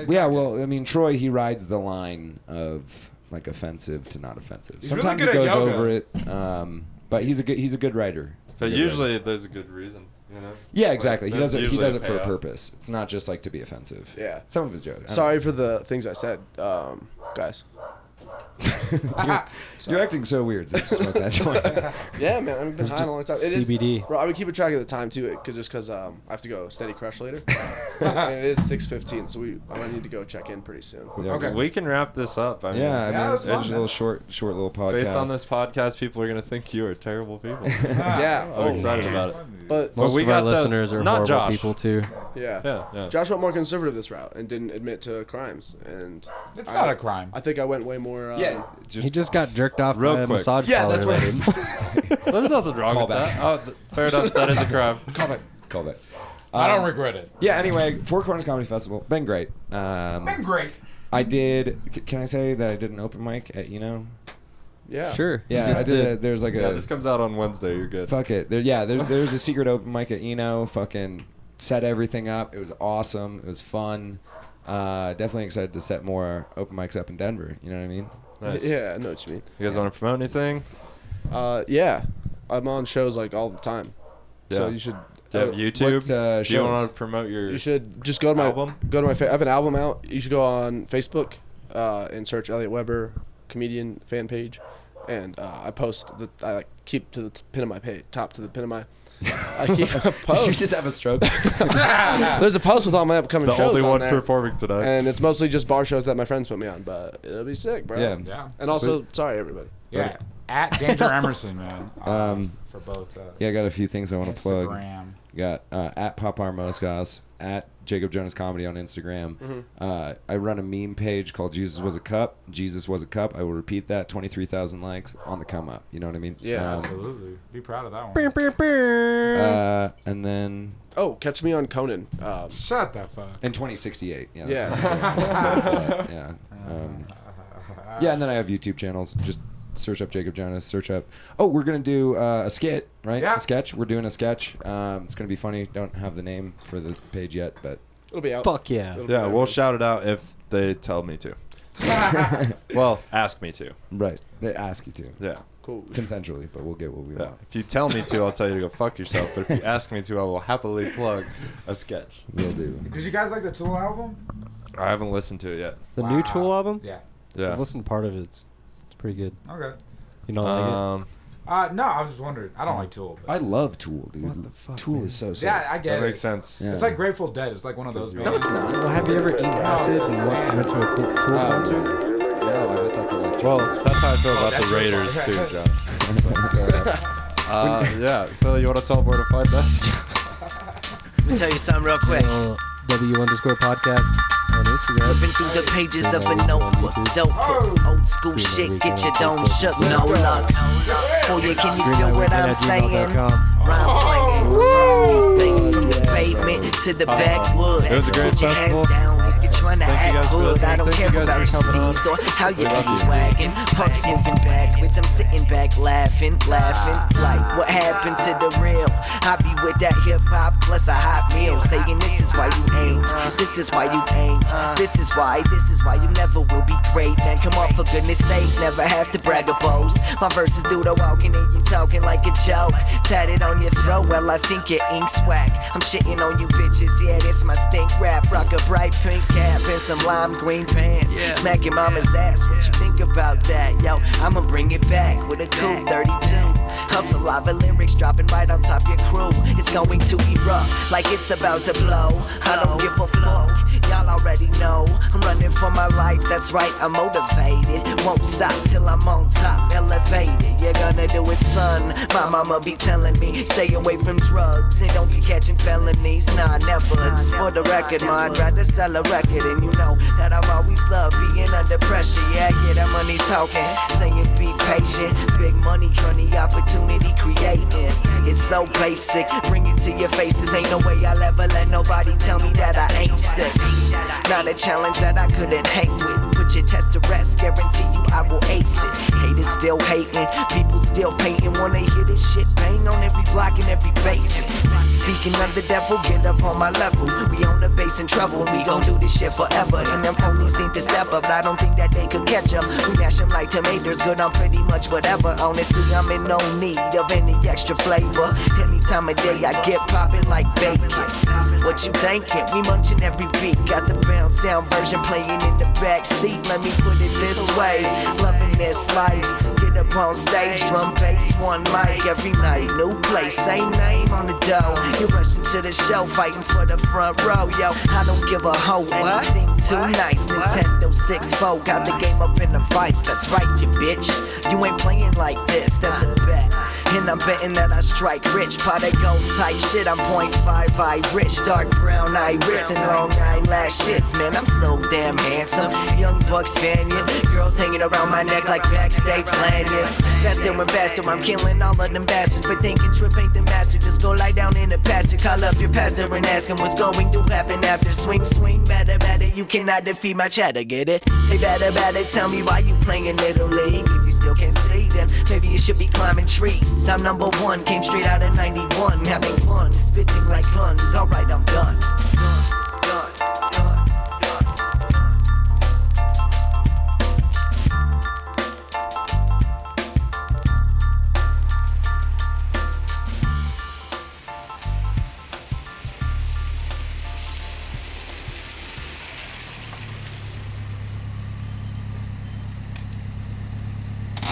Yeah, well, I mean, Troy, he rides the line of like offensive to not offensive. He's really Sometimes good he at goes yoga. over it, but he's a good writer. But Good usually writer. there's a good reason, you know? Yeah, exactly. Like, He does it. there's He does usually it for a payoff. purpose. It's not just like to be offensive. Yeah. Some of his jokes. I don't Sorry for the things I said, guys. You're acting so weird since you smoked that joint. Yeah, man. I've been high a long time. It is- CBD. Bro, I would keep a track of the time too, because I have to go steady crush later, and it is 6:15, so I might need to go check in pretty soon. Yeah, Okay. We can wrap this up. I mean, Yeah, I mean, it was it's fun, a little short little podcast. based on this podcast, people are going to think you are terrible people. Yeah. I'm excited about it. But Most we of our got those- listeners are not horrible Josh. people too. yeah. Yeah. Josh went more conservative this route and didn't admit to crimes, and It's not a crime. I think I went way more. Yeah, He just got jerked off Real by a quick. massage yeah, parlor that's what I lady. was supposed to say. There's nothing wrong Call with back. that. Oh, fair enough. That is a crime. Call back. I don't regret it. Yeah. Anyway, Four Corners Comedy Festival been great. Been great. I did. Can I say that I did an open mic at Yeah. Sure. Yeah, Just I did. There's like Yeah, a this comes out on Wednesday. You're good. fuck it. There's a secret open mic at Fucking set everything up. It was awesome. It was fun. Definitely excited to set more open mics up in Denver. You know what I mean? Nice. Yeah, I know what you mean. You guys want to promote anything? Yeah, I'm on shows like all the time, so Yeah. you should. Do you have YouTube? What, Do you shows? want to promote your? You should just go to my Album? I have an album out. You should go on Facebook and search Elliot Weber comedian fan page, and I post I like keep to the pin of my page, top to the pin of my. I keep a Did you post. just have a stroke? There's a post with all my upcoming The shows only on one there, performing tonight. and it's mostly just bar shows that my friends put me on. But it'll be sick, bro. Yeah. Yeah. And also, sorry everybody. Yeah. At Danger Emerson, man. For both. Yeah, I got a few things I want to plug. Instagram. Got at Pop Moscas, at Jacob Jonas Comedy on Instagram. I run a meme page called Jesus Was a Cup. Jesus Was a Cup. I will repeat that. 23,000 likes on the come up. You know what I mean? Yeah. Absolutely. Be proud of that one. And then Oh, catch me on Conan. Shut the fuck. in 2068. Yeah. Yeah. Yeah. Yeah, and then I have YouTube channels. Just search up Jacob Jonas. Search up. Oh, we're gonna do a skit, right? Yeah. A sketch. We're doing a sketch. It's gonna be funny. Don't have the name for the page yet, but It'll be out. Fuck yeah. It'll be Yeah, out. we'll shout it out if they tell me to. Well, ask me to. right. They ask you to Yeah. Cool. consensually, but we'll get what we Yeah. want. If you tell me to, I'll tell you to go fuck yourself. But if you ask me to, I will happily plug a sketch. We'll do. Did you guys like the Tool album? I haven't listened to it yet. The new Tool album? Yeah. Yeah. I've listened to part of it. It's pretty good. Okay. You don't like No, I was just wondering. I don't like Tool. But I love Tool, dude. What the fuck, Tool man? is so sick. yeah, I get That it. makes sense. Yeah. It's like Grateful Dead. It's like one of those bands. No, it's it? not. Well, have you ever eaten acid and went to a Tool concert? No, I bet that's electric. Well, that's how I feel about that's the your Raiders too, fault. Josh. Yeah, Phil, you want to tell them where to find us? Let me tell you something real quick. W_podcast on Instagram. Flipping through the pages of a notebook. Dope books, old school shit, get your dome shook, no luck. For you, can you feel what I'm saying? Rhyme slinging, bang from the pavement to the backwoods. It was a great Put your festival. hands down if you're trying to Thank you guys act for good. listening. I don't Thank care you guys about for your coming on. steez or how you We love be you. swagging. Punks moving backwards, I'm sitting back laughing. Like what happened to the real? I be with that hip hop plus a hot meal, saying this is why you ain't, this is why you ain't, this is why you never will be great. Man, come on, for goodness sake, never have to brag or boast. My verses do the walking and you talking like a joke. Tatted on your throat, well I think your ink's whack. I'm shitting on you bitches, yeah, this my stink rap. Rock a bright pink cap and some lime green pants. Smack your mama's ass, what you think about that? Yo, I'ma bring it back with a cool 32. Hustle lava lyrics dropping right on top your crew. It's going to erupt like it's about to blow. I don't give a fuck, y'all already know. I'm running for my life, that's right, I'm motivated. Won't stop till I'm on top, elevated. You're gonna gonna do it, son? My mama be telling me, stay away from drugs and don't be catching felonies. Nah, never. Just for the record, ma, I'd rather sell a record. And you know that I've always loved being under pressure. Yeah, that money talking, saying be patient. Big money, honey, opportunity creating. It's so basic, bring it to your faces. Ain't no way I'll ever let nobody tell me that I ain't sick. Not a challenge that I couldn't hang with. Put your test to rest, guarantee you I will ace it. Haters still hating, people still painting. Wanna hear this shit bang on every block and every base. Speaking of the devil, get up on my level. We on the base in trouble, we gon' do this shit forever. And them ponies need to step up, I don't think that they could catch up. We mash them like tomatoes, good on pretty much whatever. Honestly, I'm in no need of any extra flavor. Any time of day I get poppin' like bacon. What you thinking? We munchin' every beat. Got the bounce down version playing in the back seat. Let me put it this way, loving this life. Get up on stage, drum bass, one mic every night. New place, same name on the dough. You rushing to the show, fighting for the front row. Yo, I don't give a hoe, anything too nice. Nintendo 6-4, got the game up in a vice. That's right, you bitch. You ain't playing like this, that's a bet. And I'm betting that I strike rich. Pot of gold type shit, I'm 0.5 Irish. Dark brown iris and long eyelash shits. Man, I'm so damn handsome. Young buck Spaniard. Girls hanging around my neck like backstage lanyards. Faster and faster, I'm killing all of them bastards. But thinking trip ain't the master. Just go lie down in the pasture. Call up your pastor and ask him what's going to happen after. Swing, swing, batter, batter. You cannot defeat my chatter, get it? Hey, batter, batter, tell me why you playing Little League. If you still can't see, then maybe you should be climbing trees. I'm number one, came straight out of 91, having fun, spitting like guns. Alright, I'm done.